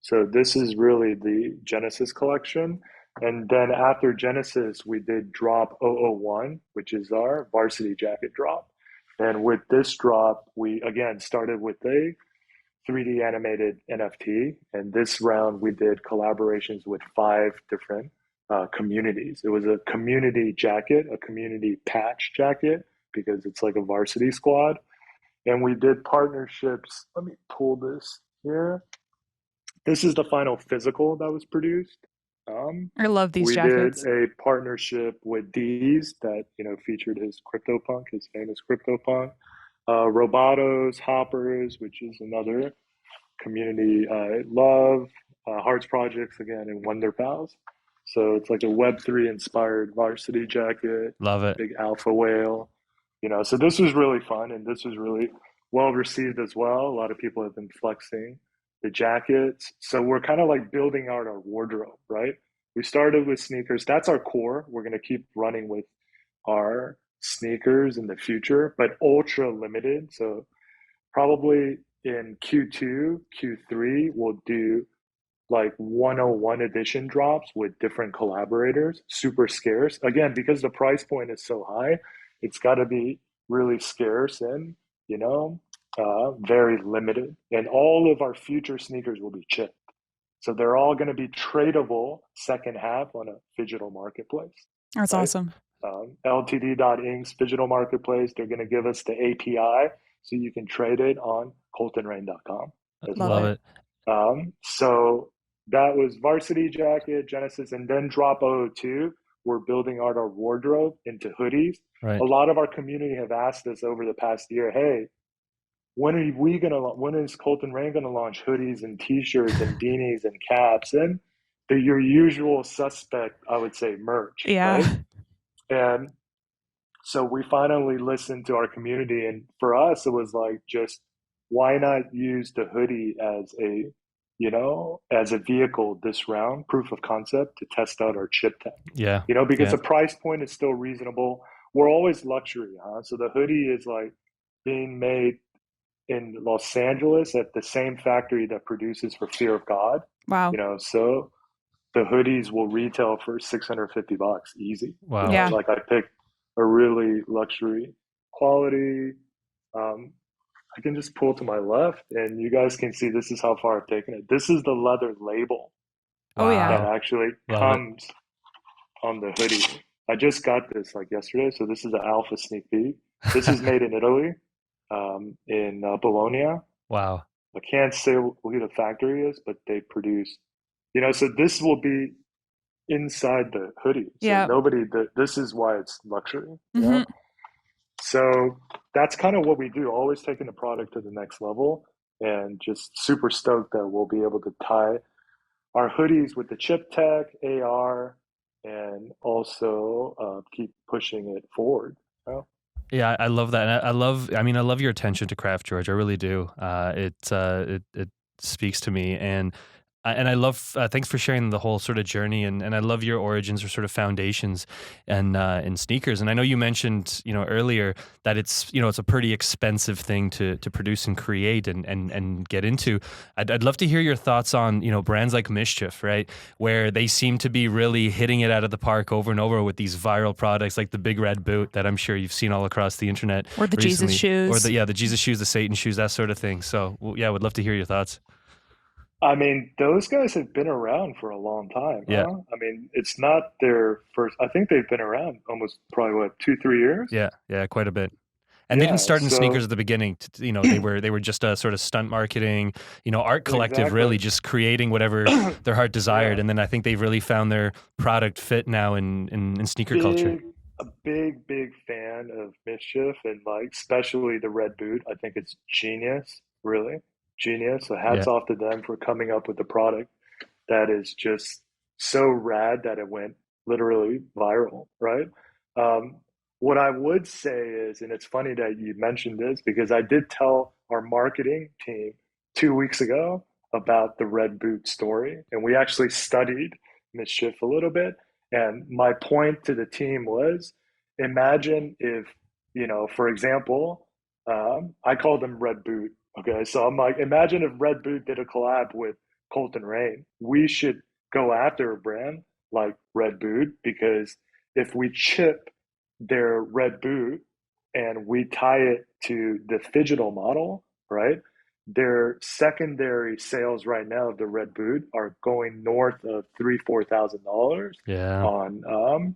So this is really the Genesis collection. And then after Genesis, we did drop 001, which is our varsity jacket drop. And with this drop, we again started with a 3D animated NFT. And this round, we did collaborations with 5 different communities. It was a community jacket, a community patch jacket, because it's like a varsity squad. And we did partnerships. Let me pull this here. This is the final physical that was produced. I love these We did jackets. a partnership with Deez that featured his CryptoPunk, his famous CryptoPunk. Robotos, Hoppers, which is another community I love. Hearts Projects again, and Wonder Pals. So it's like a Web3 inspired varsity jacket, Love it. big alpha whale. So this was really fun and this was really well received as well. A lot of people have been flexing the jackets. So we're kind of like building out our wardrobe, right? We started with sneakers. That's our core. We're going to keep running with our sneakers in the future, but ultra limited. So probably in Q2, Q3, we'll do like 101 edition drops with different collaborators, super scarce. Again, because the price point is so high, it's got to be really scarce and, very limited. And all of our future sneakers will be chipped. So they're all going to be tradable second half on a Phygital marketplace, That's right? awesome. LTD.Inc.'s Phygital marketplace, they're going to give us the API so you can trade it on cult&rain.com as Love Love it. well. it. So that was Varsity Jacket, Genesis, and then Drop 002. We're building out our wardrobe into hoodies. Right. A lot of our community have asked us over the past year, hey, when is Cult&Rain gonna launch hoodies and t-shirts and beanies and caps and your usual suspect, I would say, merch, right? Yeah. And so we finally listened to our community, and for us, it was like, just why not use the hoodie as a, as a vehicle this round, proof of concept to test out our chip tech. Yeah. Because Yeah. the price point is still reasonable. We're always luxury, huh? So the hoodie is like being made in Los Angeles at the same factory that produces for Fear of God. Wow. So the hoodies will retail for $650 easy. Wow. Yeah. Like I picked a really luxury quality. Um, I can just pull to my left and you guys can see this is how far I've taken it. This is the leather label Oh yeah. that Wow. actually Love it. comes on the hoodie. I just got this like yesterday, so this is an alpha sneak peek. This is made in Italy, in Bologna. Wow. I can't say who the factory is, but they produce, so this will be inside the hoodie. So Yeah. this is why it's luxury. Hmm. So that's kind of what we do, always taking the product to the next level and just super stoked that we'll be able to tie our hoodies with the chip tech, AR, and also keep pushing it forward. You know? Yeah, I love that. And I love your attention to craft, George. I really do. It speaks to me. And I love, thanks for sharing the whole sort of journey. And I love your origins or sort of foundations and in sneakers. And I know you mentioned, earlier that it's a pretty expensive thing to produce and create and get into. I'd love to hear your thoughts on, brands like Mischief, right? Where they seem to be really hitting it out of the park over and over with these viral products like the big red boot that I'm sure you've seen all across the internet Or the Jesus recently. Or shoes. the Jesus shoes, the Satan shoes, that sort of thing. So yeah, I would love to hear your thoughts. I mean, those guys have been around for a long time, Yeah. huh? I mean, it's not their first. I think they've been around almost probably what 2, 3 years. Yeah, yeah, quite a bit. And they didn't Yeah. start in sneakers So at the beginning. They were just a sort of stunt marketing, art collective, exactly. really just creating whatever their heart desired. Yeah. And then I think they've really found their product fit now in sneaker culture. A big fan of Mischief and like especially the red boot. I think it's genius, really genius. So Yeah, hats off to them for coming up with the product that is just so rad that it went literally viral, right? Um, what I would say is, and it's funny that you mentioned this because I did tell our marketing team 2 weeks ago about the red boot story, and we actually studied Mischief a little bit. And my point to the team was imagine if, for example, I called them Red Boot. Okay. So I'm like, imagine if Red Boot did a collab with cult&rain. We should go after a brand like Red Boot because if we chip their Red Boot and we tie it to the Phygital model, right? Their secondary sales right now of the Red Boot are going north of $3,000-4,000 yeah. on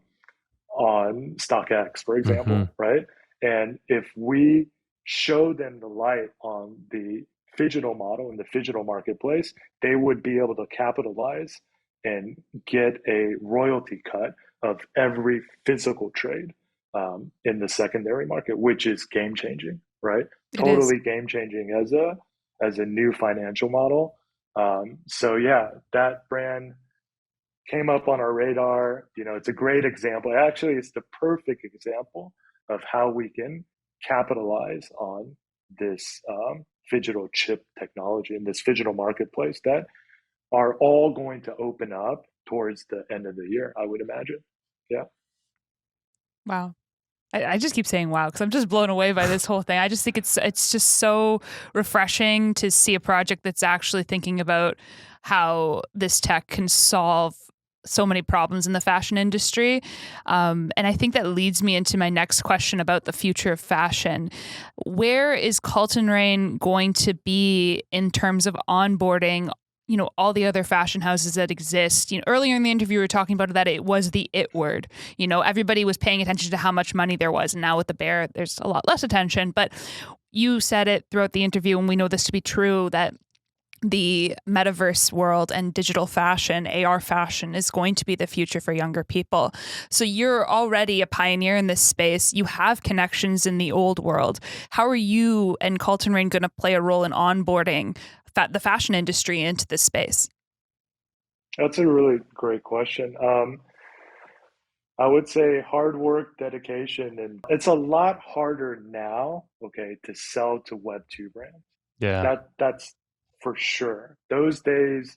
StockX, for Hmm. example, right? And if we show them the light on the Phygital model in the Phygital marketplace, they would be able to capitalize and get a royalty cut of every physical trade in the secondary market, which is game changing, right? It is. Totally game changing as a new financial model. So yeah, that brand came up on our radar. It's a great example. Actually, it's the perfect example of how we can capitalize on this Phygital chip technology and this Phygital marketplace that are all going to open up towards the end of the year, I would imagine. Yeah. Wow. I just keep saying wow because I'm just blown away by this whole thing. I just think it's just so refreshing to see a project that's actually thinking about how this tech can solve so many problems in the fashion industry. And I think that leads me into my next question about the future of fashion. Where is cult&rain going to be in terms of onboarding all the other fashion houses that exist? Earlier in the interview, we were talking about that it was the it word. Everybody was paying attention to how much money there was. And now with the bear, there's a lot less attention. But you said it throughout the interview, and we know this to be true, that the metaverse world and digital fashion, AR fashion, is going to be the future for younger people. So you're already a pioneer in this space. You have connections in the old world. How are you and cult&rain going to play a role in onboarding the fashion industry into this space? That's a really great question. I would say hard work, dedication, and it's a lot harder now, okay, to sell to Web2 brands. Yeah. That's for sure. Those days,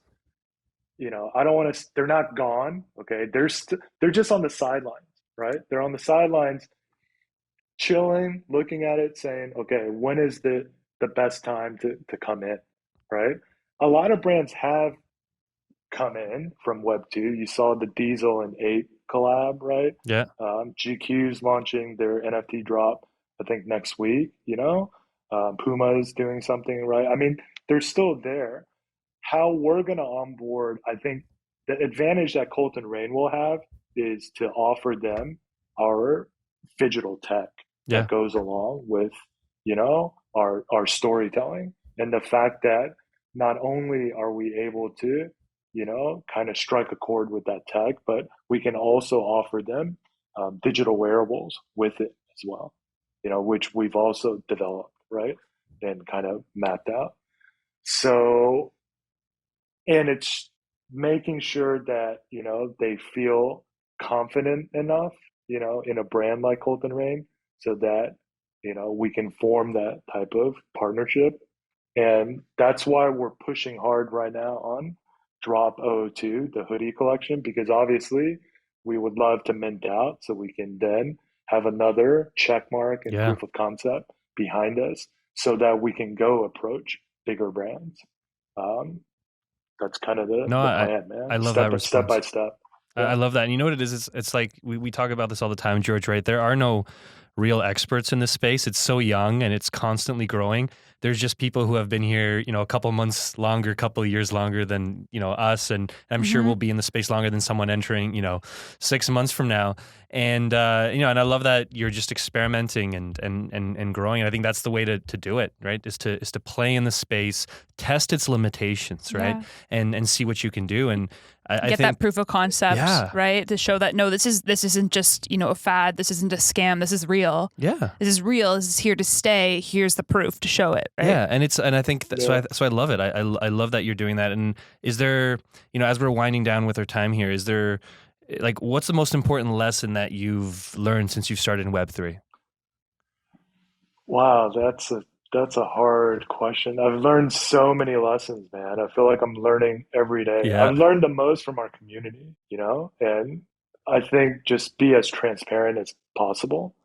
I don't want to. They're not gone. Okay, they're just on the sidelines, right? They're on the sidelines, chilling, looking at it, saying, "Okay, when is the best time to come in?" Right? A lot of brands have come in from Web 2. You saw the Diesel and 8 collab, right? Yeah. GQ's launching their NFT drop, I think, next week, Puma is doing something, right? I mean, they're still there. How we're going to onboard, I think the advantage that cult&rain will have is to offer them our Phygital tech Yeah. that goes along with, our storytelling. And the fact that not only are we able to, kind of strike a chord with that tech, but we can also offer them digital wearables with it as well, which we've also developed, right? And kind of mapped out. So, and it's making sure that, they feel confident enough, in a brand like cult&rain so that, we can form that type of partnership. And that's why we're pushing hard right now on Drop 002, the hoodie collection, because obviously we would love to mint out so we can then have another check mark and Yeah. proof of concept behind us so that we can go approach bigger brands. That's kind of the plan, man. I love Step that response. by step. I Yeah. love that. And you know what it is? It's like we talk about this all the time, George, right? There are no real experts in this space. It's so young and it's constantly growing. There's just people who have been here, a couple months longer, couple of years longer than, us. And I'm sure we'll be in the space longer than someone entering, 6 months from now. And, and I love that you're just experimenting and growing. And I think that's the way to do it, right? Is to play in the space, test its limitations, right? Yeah. And see what you can do. And I Get think that proof of concept, Yeah. right? To show that, no, this isn't just, a fad. This isn't a scam. This is real. Yeah. This is real. This is here to stay. Here's the proof to show it, right? Yeah, and I think that, so I love it. I love that you're doing that. And is there, as we're winding down with our time here, is there, like, what's the most important lesson that you've learned since you've started in Web3? Wow, that's a hard question. I've learned so many lessons, man. I feel like I'm learning every day. Yeah. I've learned the most from our community, and I think just be as transparent as possible.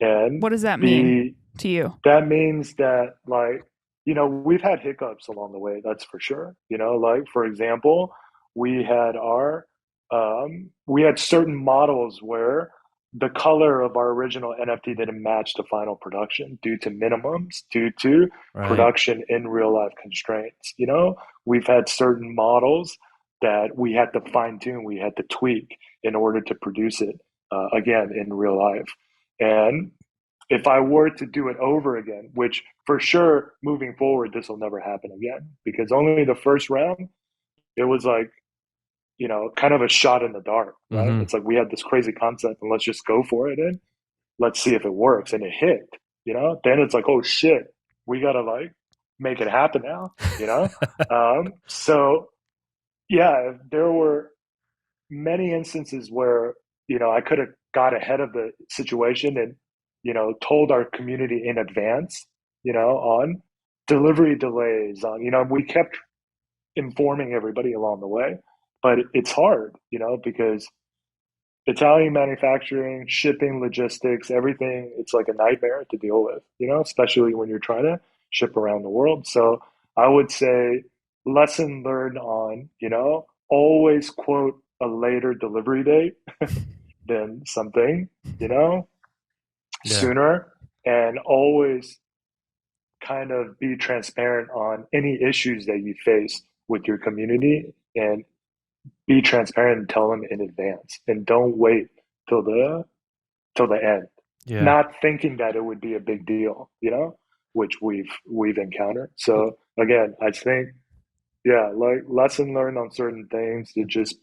And What does that mean to you? That means that, like, we've had hiccups along the way, that's for sure. Like, for example, we had we had certain models where the color of our original NFT didn't match the final production due to minimums, due to Right. production in real life constraints. We've had certain models that we had to fine tune, we had to tweak in order to produce it again in real life. And if I were to do it over again, which for sure moving forward, this will never happen again, because only the first round, it was like, kind of a shot in the dark, right? Mhm. It's like we had this crazy concept and let's just go for it and let's see if it works. And it hit, then it's like, oh shit, we got to like make it happen now, So yeah, there were many instances where, I could have got ahead of the situation and, told our community in advance, on delivery delays, on, we kept informing everybody along the way. But it's hard, because Italian manufacturing, shipping, logistics, everything, it's like a nightmare to deal with, especially when you're trying to ship around the world. So I would say lesson learned on, always quote a later delivery date than something, sooner, and always kind of be transparent on any issues that you face with your community, and be transparent and tell them in advance, and don't wait till the end. Yeah. Not thinking that it would be a big deal, which we've encountered. So again, I think, yeah, like lesson learned on certain things to just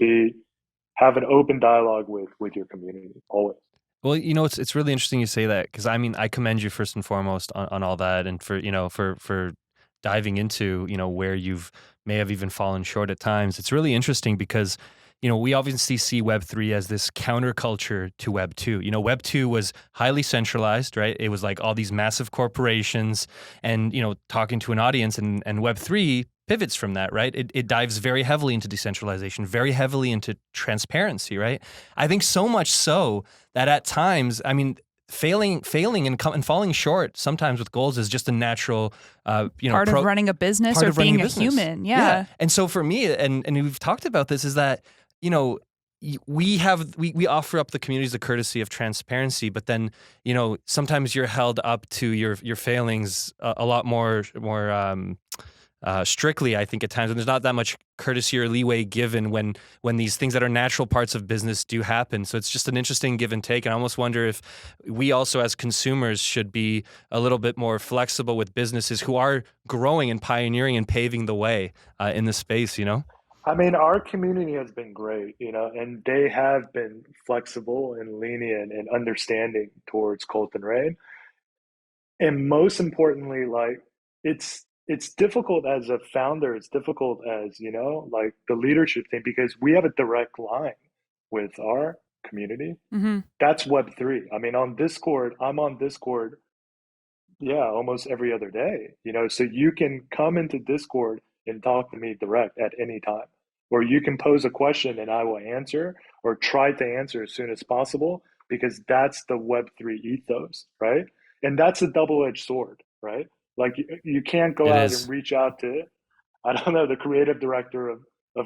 have an open dialogue with your community always. Well, it's really interesting you say that, because I mean, I commend you first and foremost on all that, and for for diving into where you've may have even fallen short at times. It's really interesting because we obviously see Web3 as this counterculture to Web2. Web2 was highly centralized, right? It was like all these massive corporations and talking to an audience, and Web3 pivots from that, right? It dives very heavily into decentralization, very heavily into transparency, right? I think so much so that at times, I mean, failing and falling short sometimes with goals is just a natural, part of running a business part or of running being a business. human. Yeah. And so for me, and we've talked about this, is that, you know, we offer up the communities the courtesy of transparency, but then, you know, sometimes you're held up to your failings a lot more strictly, I think, at times, and there's not that much courtesy or leeway given when these things that are natural parts of business do happen. So it's just an interesting give and take. And I almost wonder if we also, as consumers, should be a little bit more flexible with businesses who are growing and pioneering and paving the way in the space, you know? I mean, our community has been great, and they have been flexible and lenient and understanding towards Colt and Rain. And most importantly, like it's difficult as a founder, it's difficult as, like the leadership thing because we have a direct line with our community. Mm-hmm. That's Web3. I mean, on Discord, I'm on Discord, yeah, almost every other day, so you can come into Discord and talk to me direct at any time. Or you can pose a question and I will answer or try to answer as soon as possible because that's the Web3 ethos, right? And that's a double-edged sword, right? Like you can't go It out is. and reach out to, I don't know, the creative director of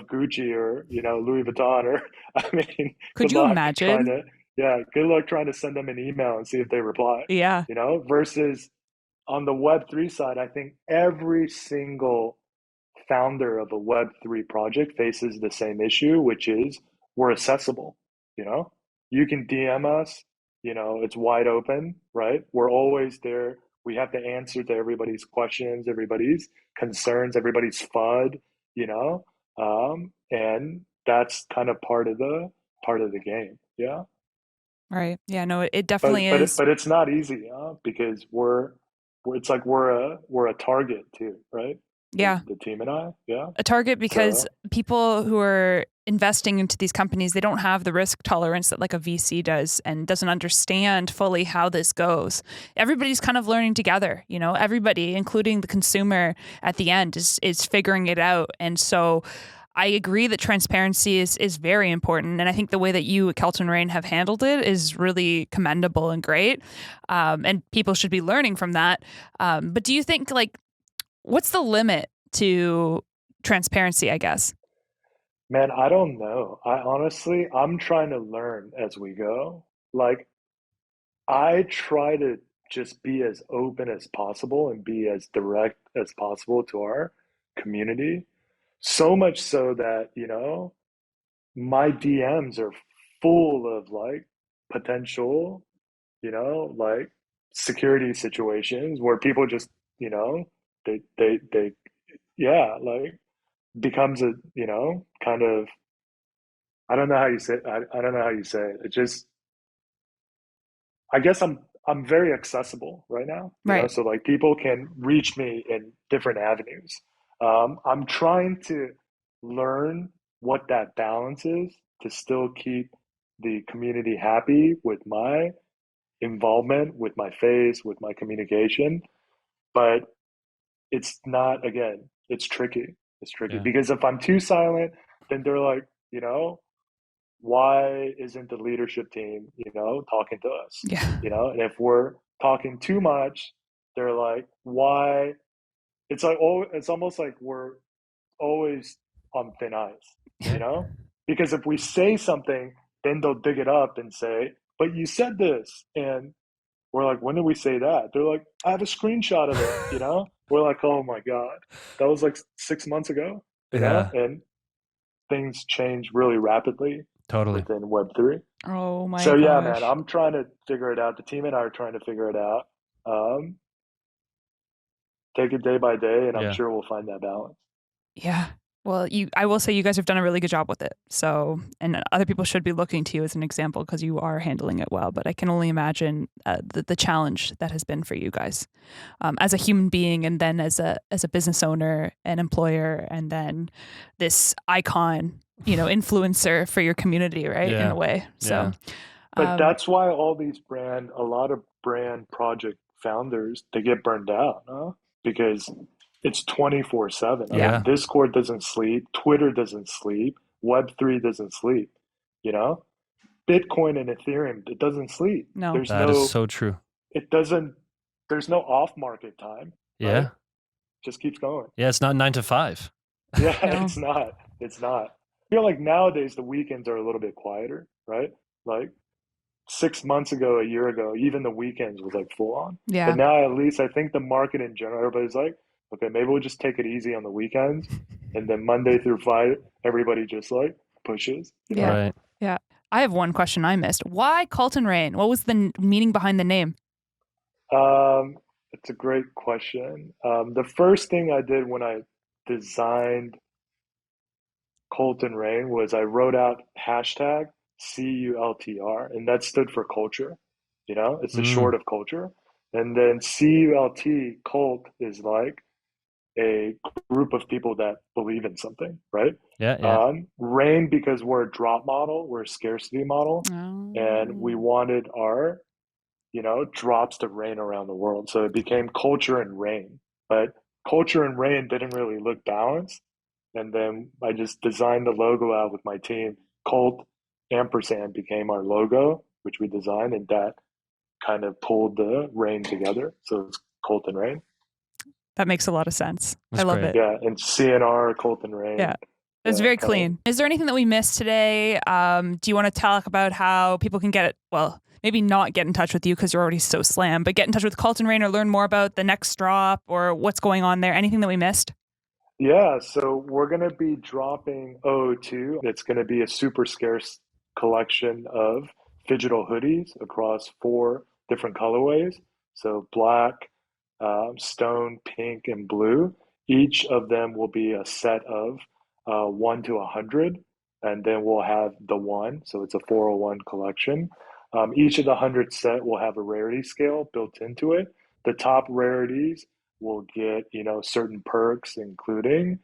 Gucci or, Louis Vuitton or, I mean, Could good you luck trying imagine? to, yeah, good luck trying to send them an email and see if they reply, Yeah. versus on the Web3 side, I think every single founder of a Web3 project faces the same issue, which is we're accessible. You know, you can DM us, it's wide open, right? We're always there. We have to answer to everybody's questions, everybody's concerns, everybody's FUD, and that's kind of part of the game. Yeah. Right. Yeah, no, it But definitely but is. but it's not easy, because it's like we're a target too, right? Yeah. The team and I, yeah. A target because So people who are investing into these companies, they don't have the risk tolerance that like a VC does and doesn't understand fully how this goes. Everybody's kind of learning together, everybody, including the consumer at the end is figuring it out. And so I agree that transparency is very important. And I think the way that you at cult&rain have handled it is really commendable and great. And people should be learning from that. But do you think what's the limit to transparency, I guess? man, I don't know. I'm trying to learn as we go. Like I try to just be as open as possible and be as direct as possible to our community. So much so that, my DMs are full of like potential, like security situations where people just, they yeah, like becomes a, kind of, I don't know how you say I don't know how you say it. It just, I guess I'm very accessible right now, Right. so like people can reach me in different avenues. I'm trying to learn what that balance is to still keep the community happy with my involvement, with my face, with my communication. But it's not, again, it's tricky. It's tricky Yeah. because if I'm too silent, then they're like, why isn't the leadership team, talking to us? Yeah. And if we're talking too much, they're like, why? It's like, oh, it's almost like we're always on thin ice, because if we say something, then they'll dig it up and say, but you said this. And we're like, when did we say that? They're like, I have a screenshot of it. We're like, oh my God, that was like 6 months ago, Yeah. and things change really rapidly Totally. within Web3. Oh my So yeah, man, gosh. I'm trying to figure it out. The team and I are trying to figure it out. Um, take it day by day, and I'm Yeah. sure we'll find that balance. Yeah. Well, I will say you guys have done a really good job with it. So, and other people should be looking to you as an example because you are handling it well. But I can only imagine the challenge that has been for you guys as a human being, and then as a business owner and employer, and then this icon, influencer for your community, right? In Yeah. a way. So, But that's why a lot of brand project founders, they get burned out, huh? Because It's 24/7. I Yeah. mean, Yeah. Discord doesn't sleep, Twitter doesn't sleep, Web3 doesn't sleep, you know? Bitcoin and Ethereum, it doesn't sleep. No. There's That is no, so true. it doesn't, there's no off market time, right? Yeah. Just keeps going. Yeah. It's not 9 to 5. Yeah, No. it's not. It's not. I feel like nowadays the weekends are a little bit quieter, right? Like 6 months ago, a year ago, even the weekends was like full on. But Yeah. now at least I think the market in general, everybody's like, okay, maybe we'll just take it easy on the weekends. And then Monday through Friday, everybody just like pushes, you Yeah. know? Right. Yeah. I have one question I missed. Why cult and rain? What was the meaning behind the name? It's a great question. The first thing I did when I designed Colt and Rain was I wrote out hashtag CULTR, and that stood for culture. You know, it's the Mm. short of culture. And then CULT, cult, is like a group of people that believe in something, right? Yeah. Yeah. Rain, because we're a drop model, we're a scarcity model, and we Oh. wanted our, drops to rain around the world. So it became culture and rain. But culture and rain didn't really look balanced. And then I just designed the logo out with my team. Colt ampersand became our logo, which we designed, and that kind of pulled the rain together. So it's Colt and Rain. That makes a lot of sense. I That's love great. it. Yeah, and CNR, Colt and Rain. Yeah. It's Yeah, very kind of. clean. Is there anything that we missed today? Do you want to talk about how people can get it? Well, maybe not get in touch with you because you're already so slammed, but get in touch with Cult and Rain or learn more about the next drop or what's going on there. Anything that we missed? Yeah, so we're going to be dropping O2. It's going to be a super scarce collection of Phygital hoodies across 4 different colorways. So black, stone, pink, and blue. Each of them will be a set of 1 to 100, and then we'll have the one. So it's a 401 collection. Each of the 100 set will have a rarity scale built into it. The top rarities will get certain perks, including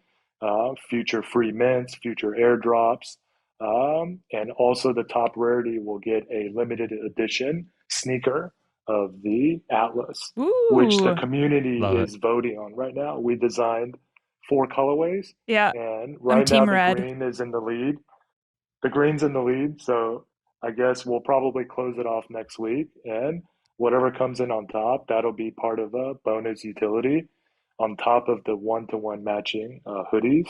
future free mints, future airdrops, and also the top rarity will get a limited edition sneaker of the Atlas, which the Ooh. community Love it. is voting on right now. We designed 4 colorways, Yeah. and I'm right now team the red. green is in the lead. The green's in the lead, so I guess we'll probably close it off next week, and whatever comes in on top, that'll be part of a bonus utility on top of the one-to-one matching hoodies.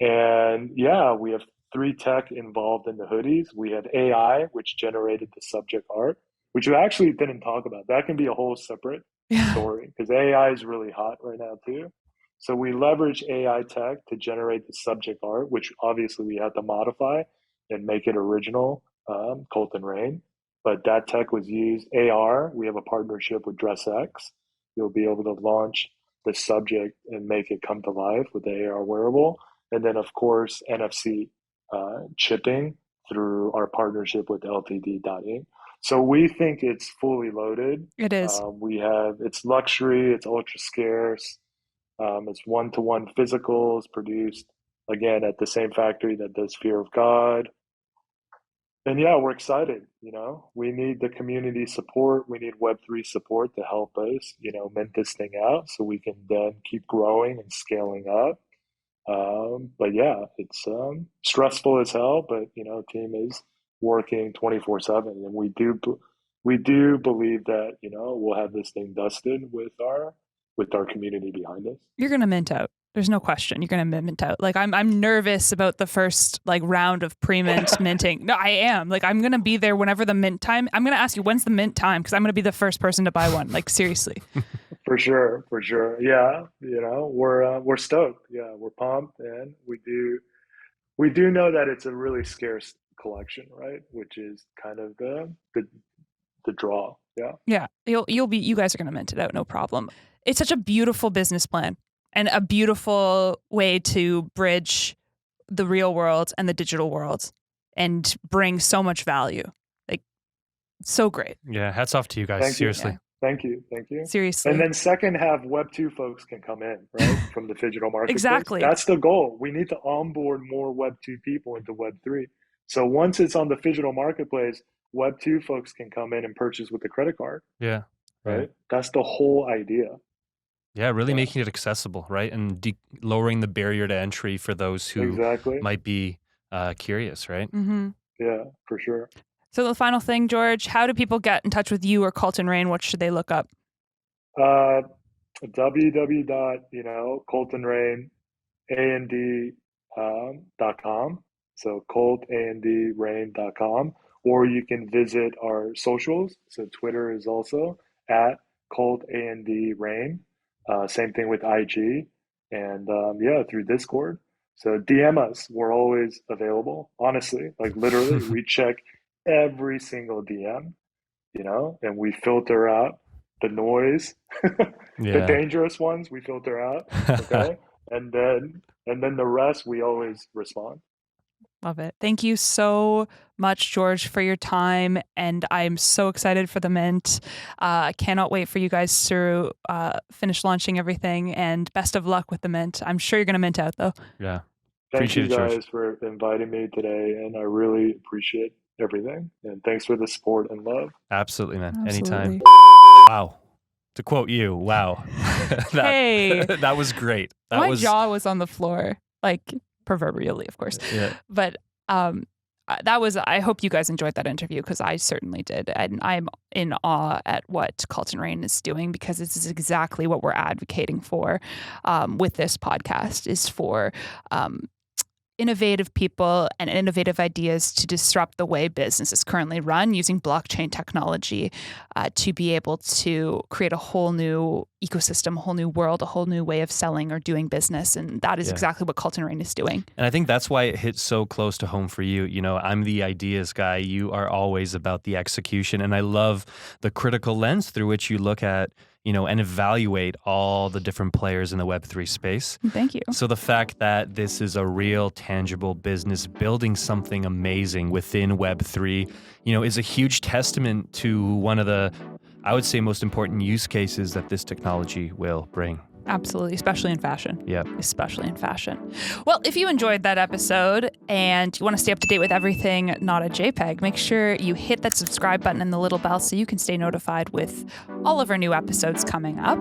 And yeah, we have 3 tech involved in the hoodies. We have AI, which generated the subject art, which we actually didn't talk about. That can be a whole separate Yeah. story because AI is really hot right now too. So we leverage AI tech to generate the subject art, which obviously we had to modify and make it original, Colt and Rain. But that tech was used. AR, we have a partnership with DressX. You'll be able to launch the subject and make it come to life with the AR wearable. And then, of course, NFC chipping through our partnership with LTD.Inc. So we think it's fully loaded. It is. It's luxury, it's ultra scarce, it's one-to-one physicals produced again at the same factory that does Fear of God. And yeah, we're excited. We need the community support. We need Web3 support to help us, mint this thing out so we can then keep growing and scaling up. But yeah, it's stressful as hell. But team is working 24/7, and we do believe that we'll have this thing dusted with our community behind us. You're gonna mint out. There's no question. You're gonna mint out. Like I'm nervous about the first like round of pre-mint minting. No, I am. Like I'm gonna be there whenever the mint time. I'm gonna ask you when's the mint time because I'm gonna be the first person to buy one. Like seriously. For sure, for sure. Yeah, we're stoked. Yeah, we're pumped, and we do know that it's a really scarce collection, right? Which is kind of the draw. Yeah. Yeah, you guys are gonna mint it out, no problem. It's such a beautiful business plan and a beautiful way to bridge the real world and the digital world and bring so much value. Like so great. Yeah. Hats off to you guys. Thank you. Seriously. Yeah. Thank you. Thank you. Seriously. And then second half, Web2 folks can come in, right? From the digital marketplace. Exactly. That's the goal. We need to onboard more Web2 people into Web3. So once it's on the digital marketplace, Web2 folks can come in and purchase with the credit card, Yeah. right? That's the whole idea. Yeah, really Yeah, making it accessible, right? And lowering the barrier to entry for those who exactly. might be curious, right? Mm-hmm. Yeah, for sure. So the final thing, George, how do people get in touch with you or Cult and Rain? What should they look up? Uh, www.coltonrain.com. So coltandrain.com, or you can visit our socials. So Twitter is also at coltandrain. Same thing with IG, and yeah, through Discord. So DM us. We're always available. Honestly, like literally, we check every single DM, and we filter out the noise, the Yeah. dangerous ones we filter out, okay? And then the rest we always respond. Love it. Thank you so much, George, for your time. And I'm so excited for the Mint. I cannot wait for you guys to finish launching everything. And best of luck with the Mint. I'm sure you're going to mint out, though. Yeah. Thank Appreciate you it, George. guys for inviting me today, and I really appreciate everything. And thanks for the support and love. Absolutely, man. Absolutely. Anytime. Wow. To quote you, wow. Hey. That was great. My jaw was on the floor, like proverbially, of course. Yeah. But I hope you guys enjoyed that interview, because I certainly did. And I'm in awe at what Cult and Rain is doing, because this is exactly what we're advocating for with this podcast, is for innovative people and innovative ideas to disrupt the way business is currently run using blockchain technology to be able to create a whole new ecosystem, a whole new world, a whole new way of selling or doing business. And that is exactly what Cult and Rain is doing. And I think that's why it hits so close to home for you. You know, I'm the ideas guy. You are always about the execution. And I love the critical lens through which you look at, and evaluate all the different players in the Web3 space. Thank you. So the fact that this is a real, tangible business building something amazing within Web3, is a huge testament to one of the, I would say, most important use cases that this technology will bring. Absolutely, especially in fashion. Yeah. Especially in fashion. Well, if you enjoyed that episode and you want to stay up to date with everything not a JPEG, make sure you hit that subscribe button and the little bell so you can stay notified with all of our new episodes coming up.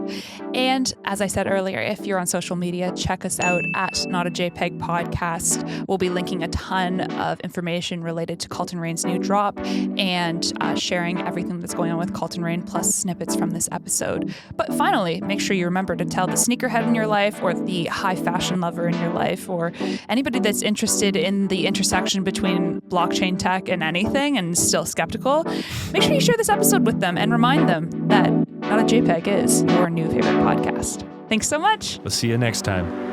And as I said earlier, if you're on social media, check us out at Not a JPEG Podcast. We'll be linking a ton of information related to Cult and Rain's new drop and sharing everything that's going on with Cult and Rain, plus snippets from this episode. But finally, make sure you remember to tell the sneakerhead in your life, or the high fashion lover in your life, or anybody that's interested in the intersection between blockchain tech and anything and still skeptical, make sure you share this episode with them and remind them that Not a JPEG is your new favorite podcast. Thanks so much. We'll see you next time.